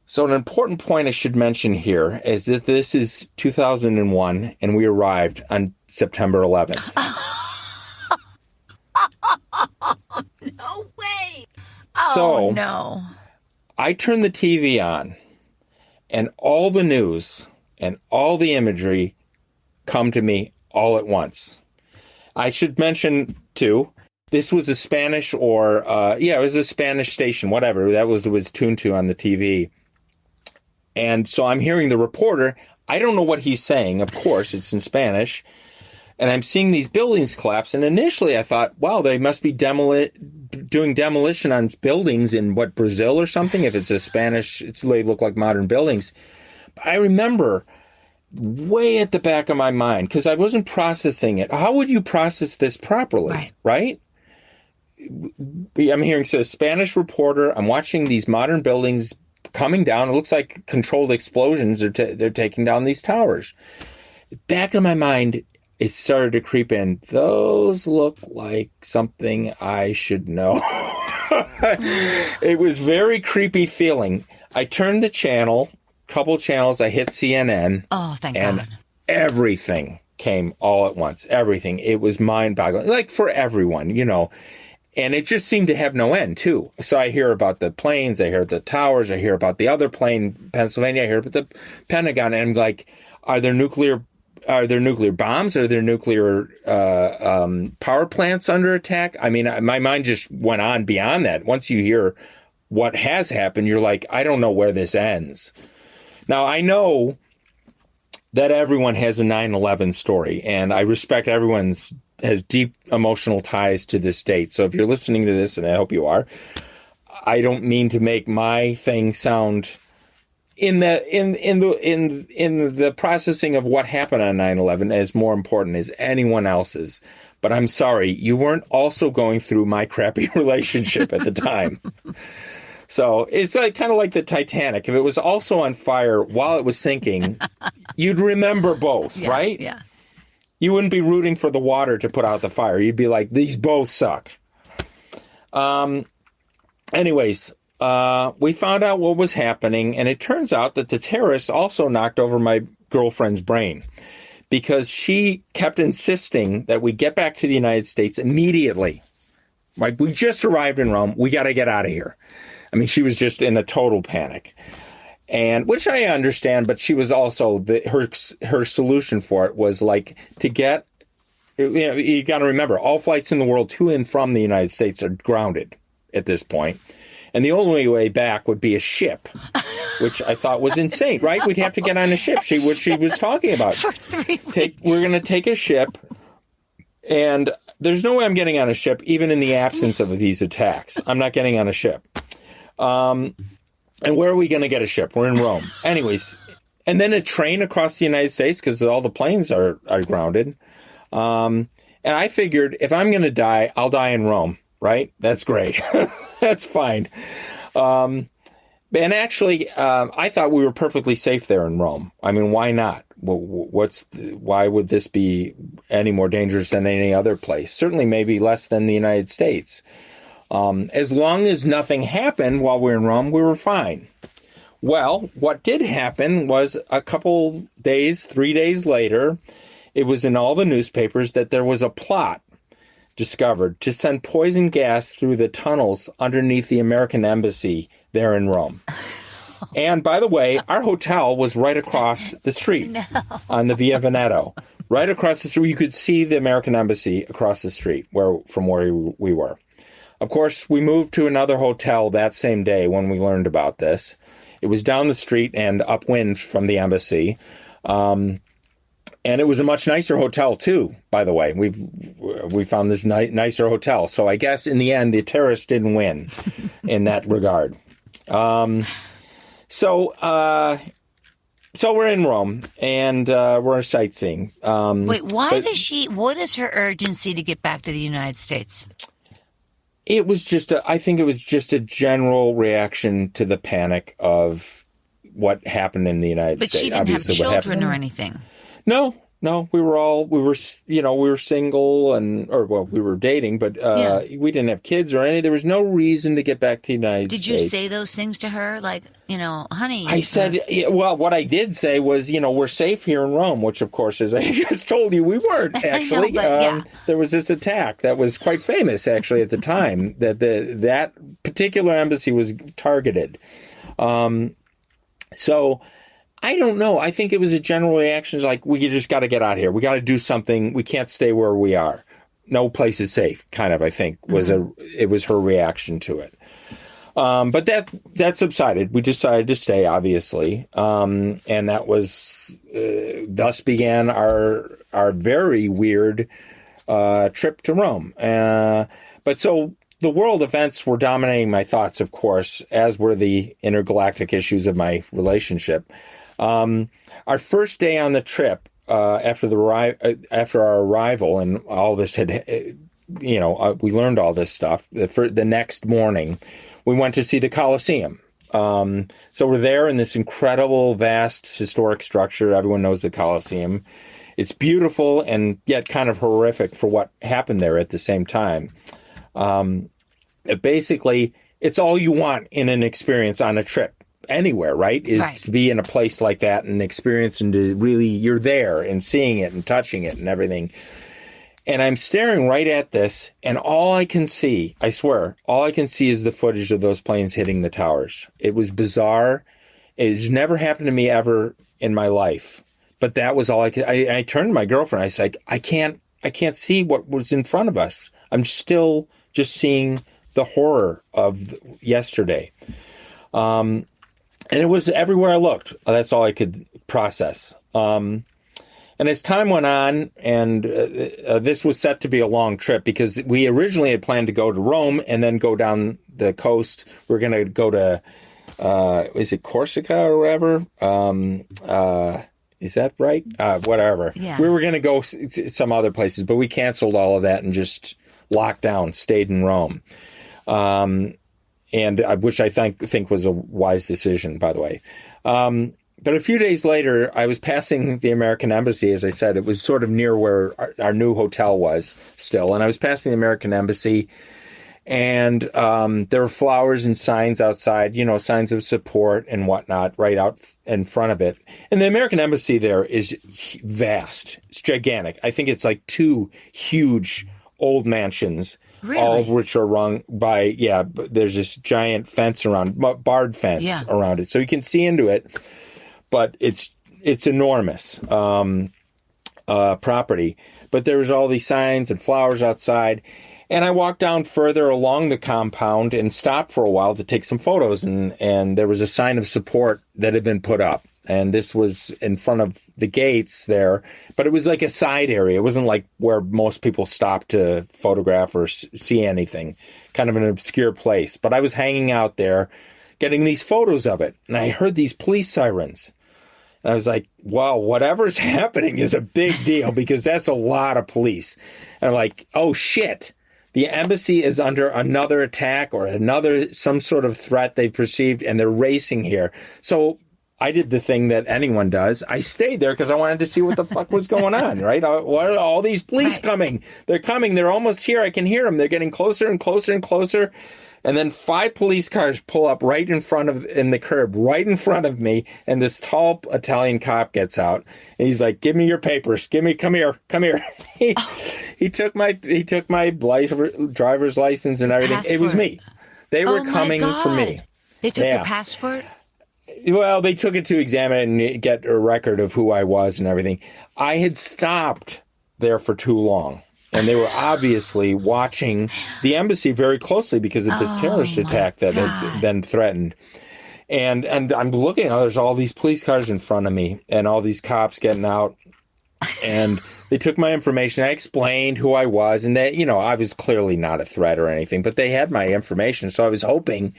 So an important point I should mention here is that this is 2001, and we arrived on September 11th. No way. So, no. I turn the TV on, and all the news and all the imagery come to me all at once. I should mention, too, this was a Spanish it was a Spanish station, whatever. That was tuned to on the TV. And so I'm hearing the reporter. I don't know what he's saying. Of course, it's in Spanish. And I'm seeing these buildings collapse. And initially I thought, wow, they must be doing demolition on buildings in, Brazil or something? If it's a Spanish, they look like modern buildings. But I remember way at the back of my mind, because I wasn't processing it. How would you process this properly? Right? I'm hearing a Spanish reporter. I'm watching these modern buildings coming down. It looks like controlled explosions. They're taking down these towers. Back in my mind, it started to creep in. Those look like something I should know. It was very creepy feeling. I turned the channel, couple channels. I hit CNN. Oh, thank and God. Everything came all at once. Everything. It was mind-boggling. Like for everyone, you know. And it just seemed to have no end, too. So I hear about the planes. I hear the towers. I hear about the other plane, Pennsylvania. I hear about the Pentagon. And I'm like, are there nuclear bombs? Are there nuclear power plants under attack? I mean, my mind just went on beyond that. Once you hear what has happened, you're like, I don't know where this ends. Now, I know that everyone has a 9/11 story, and I respect everyone's has deep emotional ties to this date. So if you're listening to this, and I hope you are, I don't mean to make my thing sound in the processing of what happened on 9/11 as more important as anyone else's. But I'm sorry, you weren't also going through my crappy relationship at the time. So it's like kind of like the Titanic. If it was also on fire while it was sinking, you'd remember both, right? Yeah. You wouldn't be rooting for the water to put out the fire. You'd be like, these both suck. Anyways, we found out what was happening, and it turns out that the terrorists also knocked over my girlfriend's brain because she kept insisting that we get back to the United States immediately. Like, we just arrived in Rome. We got to get out of here. I mean, she was just in a total panic. And which I understand, but she was also her solution for it was like to get, you got to remember, all flights in the world to and from the United States are grounded at this point. And the only way back would be a ship, which I thought was insane, right? We'd have to get on a ship. What she was talking about. For 3 weeks. We're going to take a ship, and there's no way I'm getting on a ship, even in the absence of these attacks. I'm not getting on a ship. And where are we going to get a ship? We're in Rome. Anyways, and then a train across the United States because all the planes are grounded. And I figured if I'm going to die, I'll die in Rome, right? That's great. That's fine. And actually, I thought we were perfectly safe there in Rome. I mean, why not? Why would this be any more dangerous than any other place? Certainly maybe less than the United States. As long as nothing happened while we were in Rome, we were fine. Well, what did happen was a couple days, 3 days later, it was in all the newspapers that there was a plot discovered to send poison gas through the tunnels underneath the American embassy there in Rome. And by the way, our hotel was right across the street on the Via Veneto. Right across the street, you could see the American embassy across the street from where we were. Of course, we moved to another hotel that same day when we learned about this. It was down the street and upwind from the embassy. And it was a much nicer hotel, too, by the way. We found this nicer hotel. So I guess in the end, the terrorists didn't win in that regard. So we're in Rome, and we're sightseeing. Wait, what is her urgency to get back to the United States? It was I think it was just a general reaction to the panic of what happened in the United States. But she didn't have children or anything. No, we were single we were dating, but we didn't have kids or any. There was no reason to get back to the United States. Did you say those things to her? Like, honey. I said, what I did say was, we're safe here in Rome, which of course, as I just told you, we weren't actually. There was this attack that was quite famous actually at the time that that particular embassy was targeted. So I don't know. I think it was a general reaction like, we just got to get out of here. We got to do something. We can't stay where we are. No place is safe, kind of, I think, it was her reaction to it. But that subsided. We decided to stay, obviously. And that was, thus began our very weird trip to Rome. But so the world events were dominating my thoughts, of course, as were the intergalactic issues of my relationship. Our first day on the trip, after our arrival, and all this had we learned all this stuff. For the next morning, we went to see the Coliseum. So we're there in this incredible, vast, historic structure. Everyone knows the Coliseum. It's beautiful and yet kind of horrific for what happened there at the same time. Basically, it's all you want in an experience on a trip anywhere, right? Is to be in a place like that and experience and to really, you're there and seeing it and touching it and everything. And I'm staring right at this, and all I can see, I swear, all I can see is the footage of those planes hitting the towers. It was bizarre. It's never happened to me ever in my life. But that was all I could. I turned to my girlfriend. I was like, I can't see what was in front of us. I'm still just seeing the horror of yesterday. And it was everywhere I looked. That's all I could process. And as time went on, and this was set to be a long trip because we originally had planned to go to Rome and then go down the coast. We're going to go to, is it Corsica or whatever? Is that right? Whatever. Yeah. We were going to go some other places, but we canceled all of that and just locked down, stayed in Rome. And which I think was a wise decision, by the way. But a few days later, I was passing the American Embassy. As I said, it was sort of near where our new hotel was still. And I was passing the American Embassy, and there were flowers and signs outside, signs of support and whatnot right out in front of it. And the American Embassy there is vast. It's gigantic. I think it's like 2 huge old mansions. Really? All of which are rung by, there's this giant fence barred fence around it. So you can see into it. But it's enormous property. But there was all these signs and flowers outside. And I walked down further along the compound and stopped for a while to take some photos. And there was a sign of support that had been put up. And this was in front of the gates there. But it was like a side area. It wasn't like where most people stop to photograph or see anything. Kind of an obscure place. But I was hanging out there getting these photos of it. And I heard these police sirens. And I was like, wow, whatever's happening is a big deal because that's a lot of police. And I'm like, oh, shit. The embassy is under another attack or some sort of threat they've perceived, and they're racing here. So I did the thing that anyone does. I stayed there because I wanted to see what the fuck was going on, right? What are all these police coming? They're coming. They're almost here. I can hear them. They're getting closer and closer and closer. And then 5 police cars pull up right in the curb, right in front of me. And this tall Italian cop gets out and he's like, give me your papers. Come here. He took my driver's license and everything. Passport. It was me. They were coming for me. They took your passport? Well, they took it to examine it and get a record of who I was and everything. I had stopped there for too long. And they were obviously watching the embassy very closely because of this terrorist attack that had been threatened. And I'm looking, there's all these police cars in front of me and all these cops getting out. And they took my information. I explained who I was. And that, I was clearly not a threat or anything, but they had my information. So I was hoping,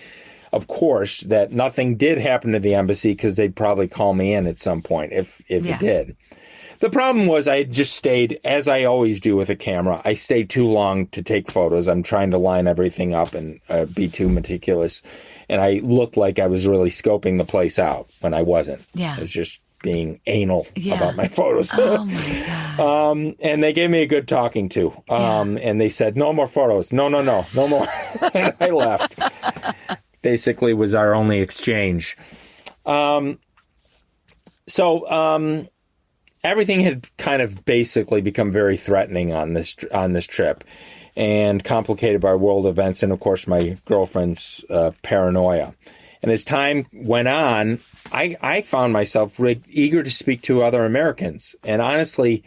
of course, that nothing did happen to the embassy because they'd probably call me in at some point if it did. The problem was I just stayed, as I always do with a camera, I stayed too long to take photos. I'm trying to line everything up and be too meticulous. And I looked like I was really scoping the place out when I wasn't. Yeah. I was just being anal about my photos. Oh, my God. And they gave me a good talking to. And they said, no more photos. No more. And I left. Basically was our only exchange. Everything had kind of basically become very threatening on this trip and complicated by world events and, of course, my girlfriend's paranoia. And as time went on, I found myself eager to speak to other Americans. And honestly,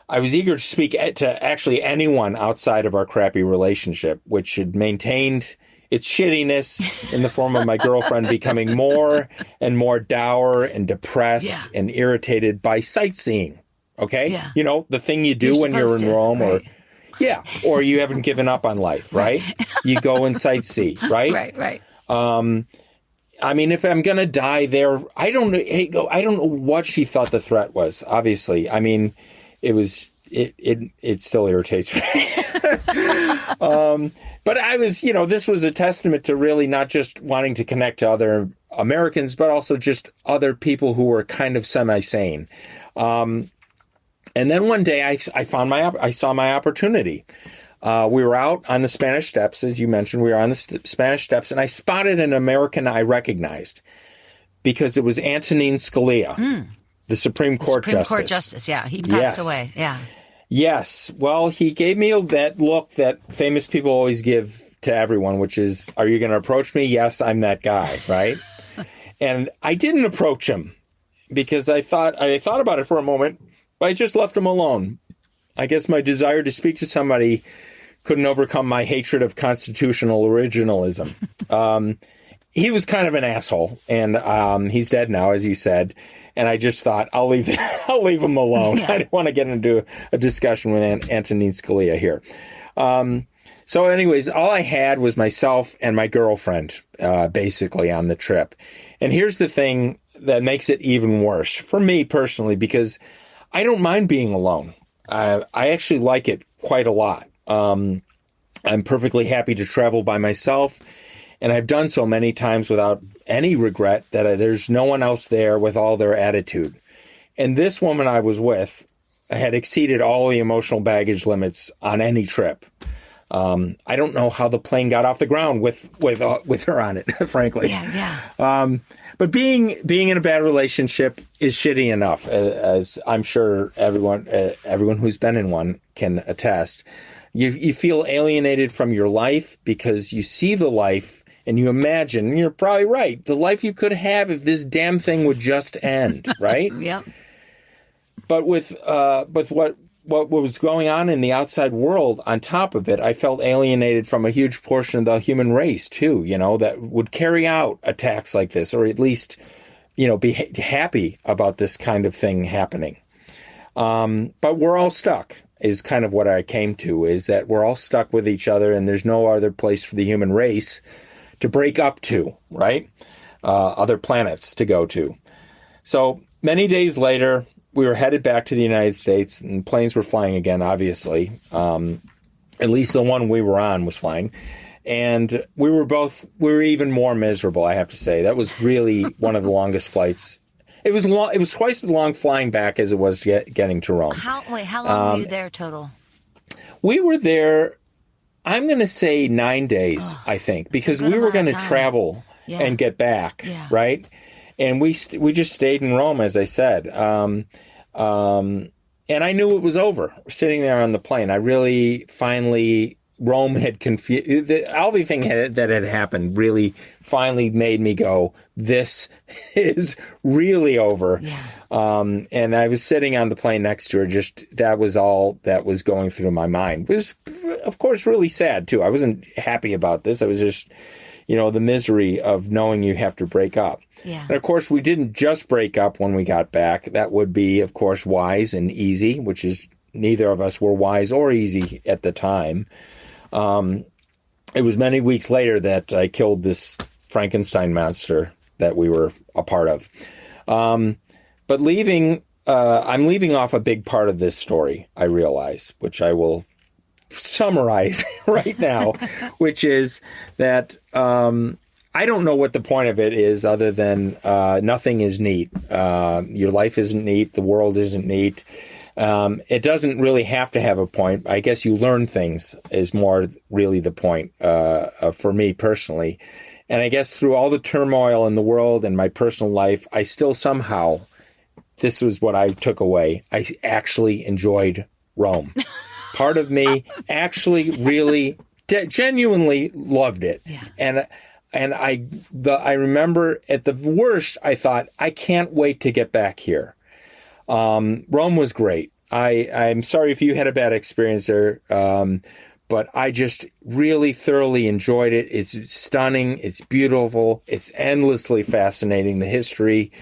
I was eager to speak to actually anyone outside of our crappy relationship, which had maintained its shittiness in the form of my girlfriend becoming more and more dour and depressed and irritated by sightseeing. Okay? Yeah. The thing you do when you're in Rome or you haven't given up on life, right? You go and sightsee, right? Right. I mean, if I'm going to die there, I don't know what she thought the threat was, obviously. I mean, it was it still irritates me. But I was, this was a testament to really not just wanting to connect to other Americans, but also just other people who were kind of semi-sane. And then one day I saw my opportunity. We were out on the Spanish Steps, as you mentioned. We were on the Spanish Steps, and I spotted an American I recognized because it was Antonin Scalia, the Supreme Court Justice. Supreme Court Justice, yeah. He passed away, yeah. Yes. Well, he gave me that look that famous people always give to everyone, which is, are you going to approach me? Yes, I'm that guy, right? And I didn't approach him because I thought about it for a moment, but I just left him alone. I guess my desire to speak to somebody couldn't overcome my hatred of constitutional originalism. He was kind of an asshole, and he's dead now, as you said. And I just thought, I'll leave him alone. Yeah. I didn't want to get into a discussion with Antonin Scalia here. So anyways, all I had was myself and my girlfriend, basically, on the trip. And here's the thing that makes it even worse for me personally, because I don't mind being alone. I actually like it quite a lot. I'm perfectly happy to travel by myself. And I've done so many times without any regret that there's no one else there with all their attitude. And this woman I was with had exceeded all the emotional baggage limits on any trip. I don't know how the plane got off the ground with her on it, frankly. Yeah. But being in a bad relationship is shitty enough, as I'm sure everyone who's been in one can attest. You feel alienated from your life because you see the life and you imagine, and you're probably right, the life you could have if this damn thing would just end, right? Yep. But with what was going on in the outside world on top of it, I felt alienated from a huge portion of the human race too, that would carry out attacks like this, or at least, be happy about this kind of thing happening. But we're all stuck is kind of what I came to, is that we're all stuck with each other and there's no other place for the human race to break up to, right? Other planets to go to. So many days later, we were headed back to the United States, and planes were flying again, obviously. At least the one we were on was flying. And we were even more miserable, I have to say. That was really one of the longest flights. It was twice as long flying back as it was getting to Rome. How long were you there total? We were there, I'm going to say 9 days, I think, because we were going to travel and get back, right? And we just stayed in Rome, as I said. And I knew it was over, sitting there on the plane. I really finally, Rome had confused, everything that had happened really finally made me go, this is really over. Yeah. And I was sitting on the plane next to her, that was all that was going through my mind. It was, of course, really sad, too. I wasn't happy about this. I was just, the misery of knowing you have to break up. Yeah. And, of course, we didn't just break up when we got back. That would be, of course, wise and easy, which is neither of us were wise or easy at the time. It was many weeks later that I killed this Frankenstein monster that we were a part of. But I'm leaving off a big part of this story, I realize, which I will summarize right now, which is that I don't know what the point of it is other than nothing is neat. Your life isn't neat. The world isn't neat. It doesn't really have to have a point. I guess you learn things is more really the point for me personally. And I guess through all the turmoil in the world and my personal life, I still somehow, this was what I took away, I actually enjoyed Rome. Part of me actually really genuinely loved it. Yeah. And I remember at the worst, I thought, I can't wait to get back here. Rome was great. I'm sorry if you had a bad experience there, but I just really thoroughly enjoyed it. It's stunning. It's beautiful. It's endlessly fascinating. The history,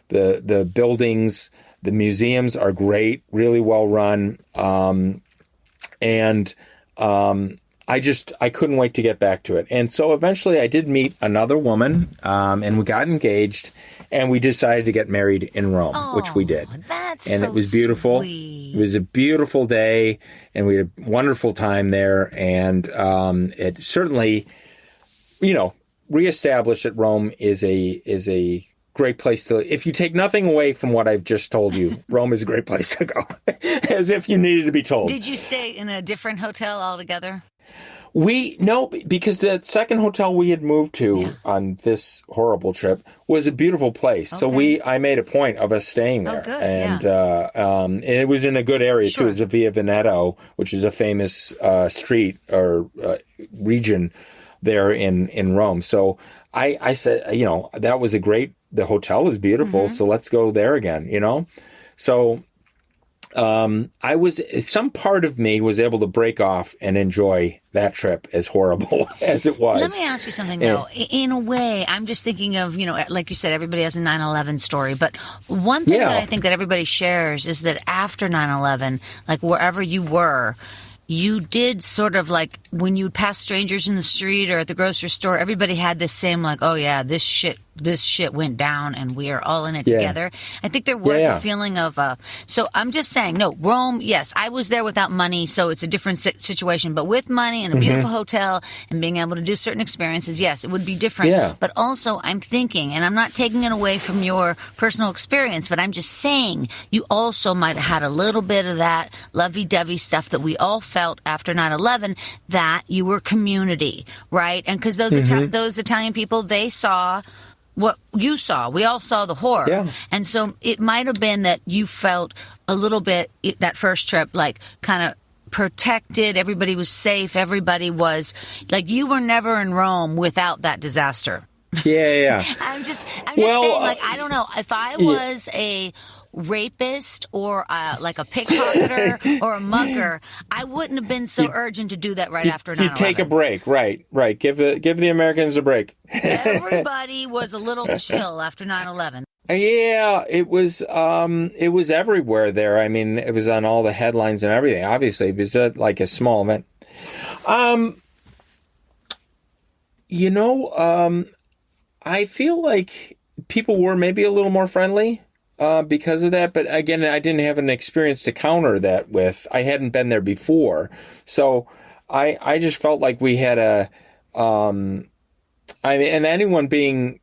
the buildings, the museums are great, really well run. And I I couldn't wait to get back to it. And so eventually I did meet another woman, and we got engaged, and we decided to get married in Rome, which we did. And it was beautiful. Sweet. It was a beautiful day, and we had a wonderful time there. And it certainly, reestablished that Rome is a great place to live. If you take nothing away from what I've just told you, Rome is a great place to go, as if you needed to be told. Did you stay in a different hotel altogether? No, because the second hotel we had moved to on this horrible trip was a beautiful place. Okay. So I made a point of us staying there. Oh, good. And it was in a good area too. It was the Via Veneto, which is a famous street or region there in Rome. So I said, that was the hotel was beautiful. So let's go there again, So some part of me was able to break off and enjoy that trip, as horrible as it was. Let me ask you something, though. In a way, I'm just thinking of, like you said, everybody has a 9/11 story. But one thing that I think that everybody shares is that after 9/11, like wherever you were, you did sort of like when you would pass strangers in the street or at the grocery store, everybody had this same like, oh yeah, this shit went down and we are all in it together. I think there was a feeling of, so I'm just saying, no, Rome, yes, I was there without money, so it's a different situation, but with money and a beautiful hotel and being able to do certain experiences, yes, it would be different. Yeah. But also I'm thinking, and I'm not taking it away from your personal experience, but I'm just saying you also might have had a little bit of that lovey-dovey stuff that we all felt after 9/11, that you were community, right? And because those Italian people, they saw what you saw. We all saw the horror. Yeah. And so it might have been that you felt a little bit, that first trip, like kind of protected. Everybody was safe. Everybody was, like, you were never in Rome without that disaster. Yeah. I'm just saying, like, I don't know. If I was a rapist or like a pickpocketer or a mugger, I wouldn't have been so urgent to do that after 9/11. You take a break, right? Give the Americans a break. Everybody was a little chill after 9/11. Yeah, it was everywhere there. I mean, it was on all the headlines and everything. Obviously, it was like a small event. I feel like people were maybe a little more friendly because of that. But again, I didn't have an experience to counter that with. I hadn't been there before. So I just felt like we had and anyone being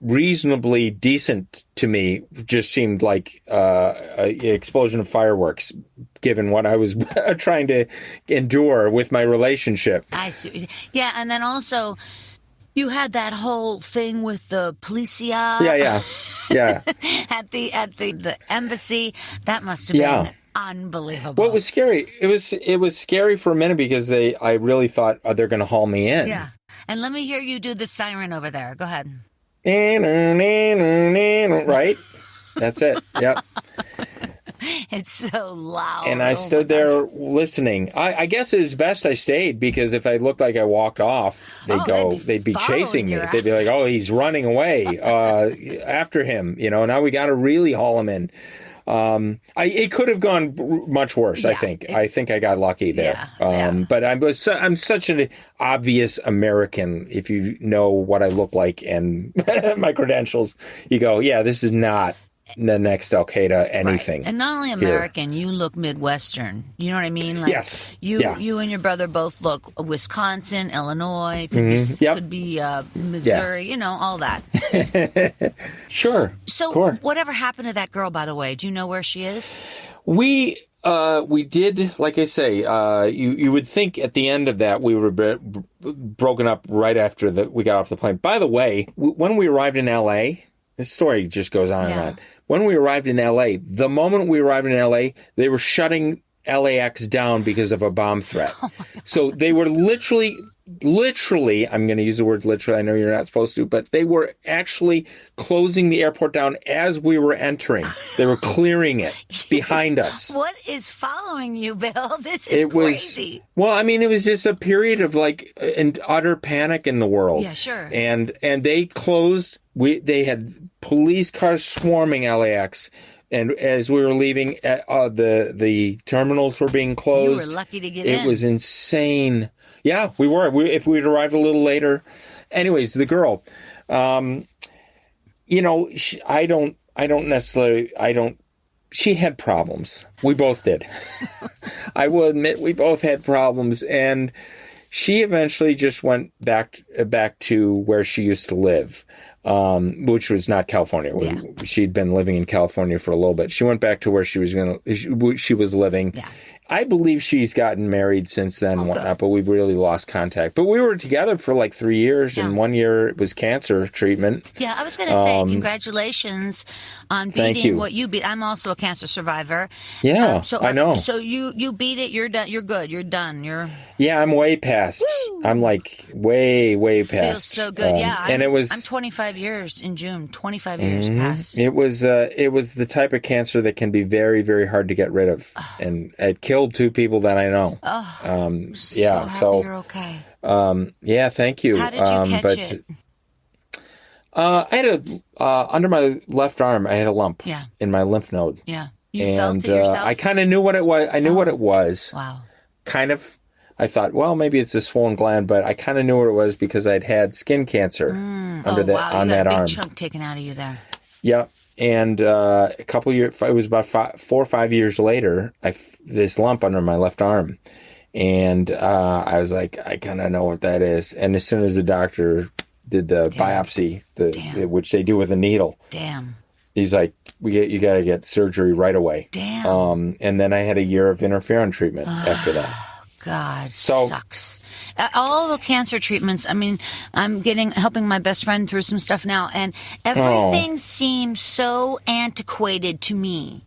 reasonably decent to me just seemed like an explosion of fireworks, given what I was trying to endure with my relationship. I see. Yeah, and then also, you had that whole thing with the policia. Yeah. at the embassy. That must have been unbelievable. Well, it was scary. It was scary for a minute because I really thought, they're going to haul me in. Yeah. And let me hear you do the siren over there. Go ahead. Right? That's it. Yep. It's so loud. And I stood there listening. I guess it was best I stayed, because if I looked like I walked off, they'd be chasing me. They'd be like, oh, he's running away. After him. Now we got to really haul him in. It could have gone much worse. Yeah, I think I got lucky there. But I'm such an obvious American. If you know what I look like and my credentials, you go, yeah, this is not the next Al Qaeda anything. Right. And not only American, you look Midwestern. You know what I mean? Like, yes. You and your brother both look Wisconsin, Illinois, could be Missouri, all that. Sure. So whatever happened to that girl, by the way? Do you know where she is? We did, like I say, you would think at the end of that we were broken up right after we got off the plane. By the way, when we arrived in L.A., this story just goes on and on. When we arrived in L.A., the moment we arrived in L.A., they were shutting LAX down because of a bomb threat. So they were literally, I'm going to use the word literally, I know you're not supposed to, but they were actually closing the airport down as we were entering. They were clearing it behind us. What is following you, Bill? This is crazy. It was just a period of an utter panic in the world. Yeah, sure. And they closed. They had police cars swarming LAX. And as we were leaving, the terminals were being closed. You were lucky to get in. It was insane. Yeah, we were. If we'd arrived a little later. Anyways, the girl, she had problems. We both did. I will admit we both had problems. And she eventually just went back to where she used to live, which was not California. Yeah. She'd been living in California for a little bit. She went back to where she was living. Yeah. I believe she's gotten married since then and whatnot, but we really lost contact. But we were together for like 3 years, and 1 year it was cancer treatment. Yeah, I was going to say congratulations on beating what you beat. I'm also a cancer survivor. Yeah, I know. So you beat it. You're done. You're good. You're done. Yeah, I'm way past. Woo! I'm like way past. Feels so good. And I'm 25 years in June. 25 years past. It was the type of cancer that can be very, very hard to get rid of, and it killed 2 people that I know. So happy you're okay. Yeah, thank you. How did you catch it? I had under my left arm, I had a lump in my lymph node. Yeah. You felt it yourself? I kind of knew what it was. I knew what it was. Wow. Kind of. I thought, well, maybe it's a swollen gland, but I kind of knew what it was because I'd had skin cancer on that arm. A big chunk taken out of you there. Yeah. And a couple years, it was about 4 or 5 years later, this lump under my left arm. And I was like, I kind of know what that is. And as soon as the doctor did the biopsy, which they do with a needle. Damn. He's like, you got to get surgery right away. Damn. And then I had a year of interferon treatment after that. God, sucks. All the cancer treatments, I mean, I'm helping my best friend through some stuff now, and everything seems so antiquated to me.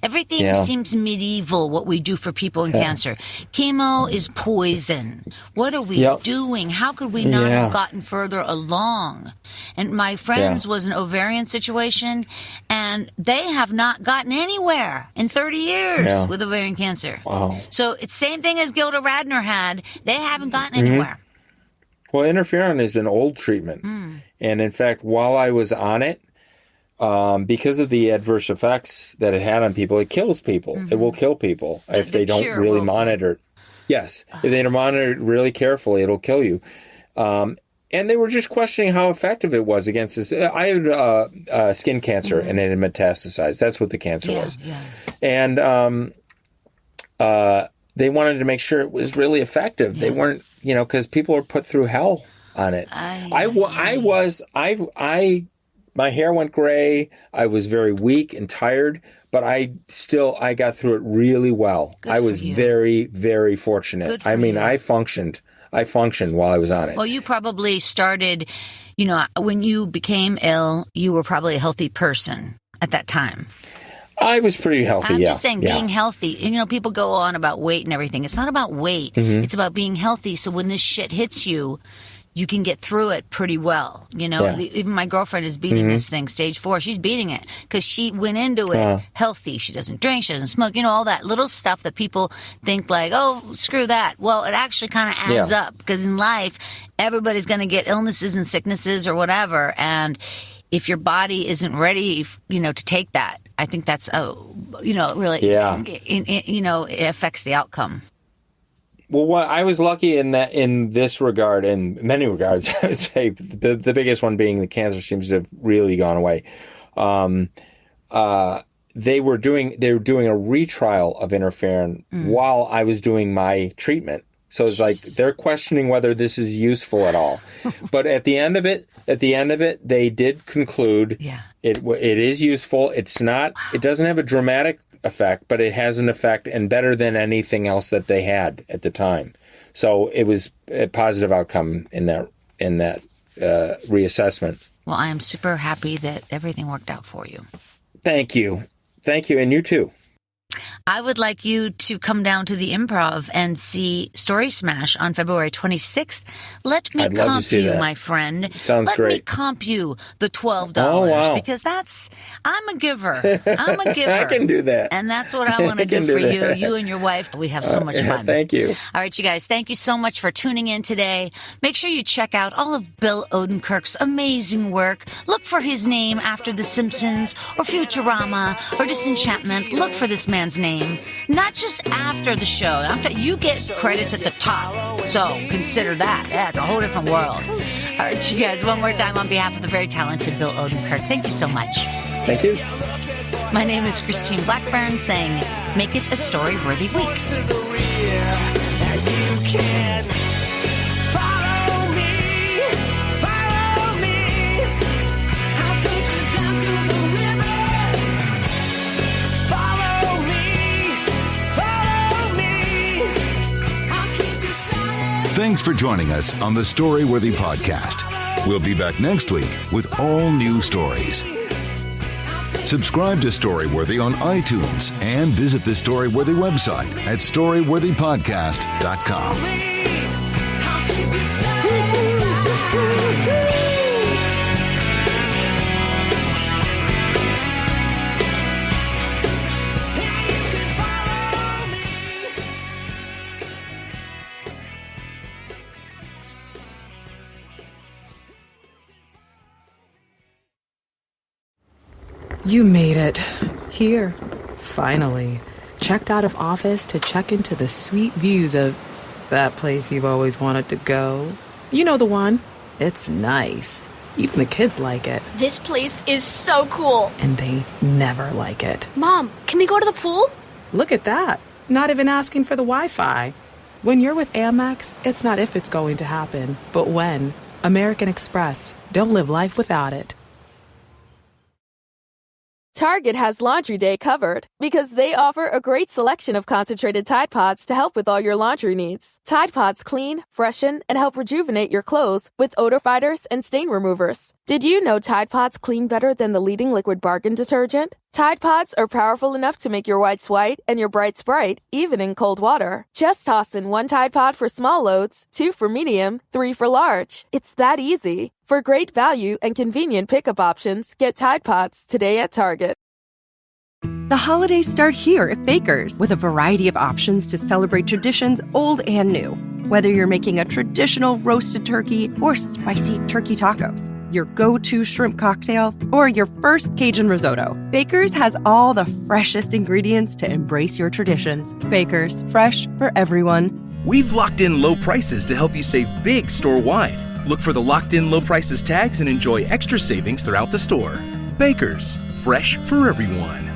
Everything seems medieval, what we do for people in cancer. Chemo is poison. What are we doing? How could we not have gotten further along? And my friend's was an ovarian situation, and they have not gotten anywhere in 30 years with ovarian cancer. Wow. So it's the same thing as Gilda Radner had. They haven't gotten anywhere. Well, interferon is an old treatment. And in fact, while I was on it, because of the adverse effects that it had on people, it kills people. It will kill people if they don't really monitor it. Yes. If they don't monitor it really carefully, it'll kill you. And they were just questioning how effective it was against this. I had skin cancer and it had metastasized. That's what the cancer was. Yeah. And they wanted to make sure it was really effective. They weren't, because people are put through hell on it. My hair went gray. I was very weak and tired, but I got through it really well. I was very, very fortunate. I functioned while I was on it. Well, you probably started, when you became ill, you were probably a healthy person at that time. I was pretty healthy, I'm just saying, being healthy. And, people go on about weight and everything. It's not about weight. It's about being healthy. So when this shit hits you, you can get through it pretty well. Even my girlfriend is beating this thing, stage 4. She's beating it because she went into it healthy. She doesn't drink. She doesn't smoke. All that little stuff that people think like, oh, screw that. Well, it actually kind of adds up because in life, everybody's going to get illnesses and sicknesses or whatever. And if your body isn't ready, to take that, I think that's, really, it affects the outcome. Well, I was lucky in this regard, in many regards, I would say the biggest one being the cancer seems to have really gone away. They were doing a retrial of interferon while I was doing my treatment. So it's like they're questioning whether this is useful at all. But at the end of it, they did conclude it is useful. It's not. It doesn't have a dramatic effect, but it has an effect, and better than anything else that they had at the time. So it was a positive outcome in that reassessment. Well, I am super happy that everything worked out for you. Thank you, and you too. I would like you to come down to the Improv and see Story Smash on February 26th. Let me comp you, my friend. Sounds great. Let me comp you the $12 because I'm a giver. I'm a giver. I can do that. And that's what I want to do for you. You and your wife. We have so much fun. Thank you. All right, you guys. Thank you so much for tuning in today. Make sure you check out all of Bill Odenkirk's amazing work. Look for his name after The Simpsons or Futurama or Disenchantment. Look for this man's name. Not just after the show. You get credits at the top. So consider that. Yeah, it's a whole different world. All right, you guys, one more time on behalf of the very talented Bill Odenkirk, thank you so much. Thank you. My name is Christine Blackburn saying, make it a story-worthy week. Thanks for joining us on the Storyworthy Podcast. We'll be back next week with all new stories. Subscribe to Storyworthy on iTunes and visit the Storyworthy website at storyworthypodcast.com. You made it. Here. Finally. Checked out of office to check into the sweet views of that place you've always wanted to go. You know the one. It's nice. Even the kids like it. This place is so cool. And they never like it. Mom, can we go to the pool? Look at that. Not even asking for the Wi-Fi. When you're with Amex, it's not if it's going to happen, but when. American Express. Don't live life without it. Target has Laundry Day covered because they offer a great selection of concentrated Tide Pods to help with all your laundry needs. Tide Pods clean, freshen, and help rejuvenate your clothes with odor fighters and stain removers. Did you know Tide Pods clean better than the leading liquid bargain detergent? Tide Pods are powerful enough to make your whites white and your brights bright, even in cold water. Just toss in 1 Tide Pod for small loads, 2 for medium, 3 for large. It's that easy. For great value and convenient pickup options, get Tide Pods today at Target. The holidays start here at Baker's with a variety of options to celebrate traditions old and new. Whether you're making a traditional roasted turkey or spicy turkey tacos, your go-to shrimp cocktail, or your first Cajun risotto, Baker's has all the freshest ingredients to embrace your traditions. Baker's, fresh for everyone. We've locked in low prices to help you save big store-wide. Look for the locked-in low prices tags and enjoy extra savings throughout the store. Baker's, fresh for everyone.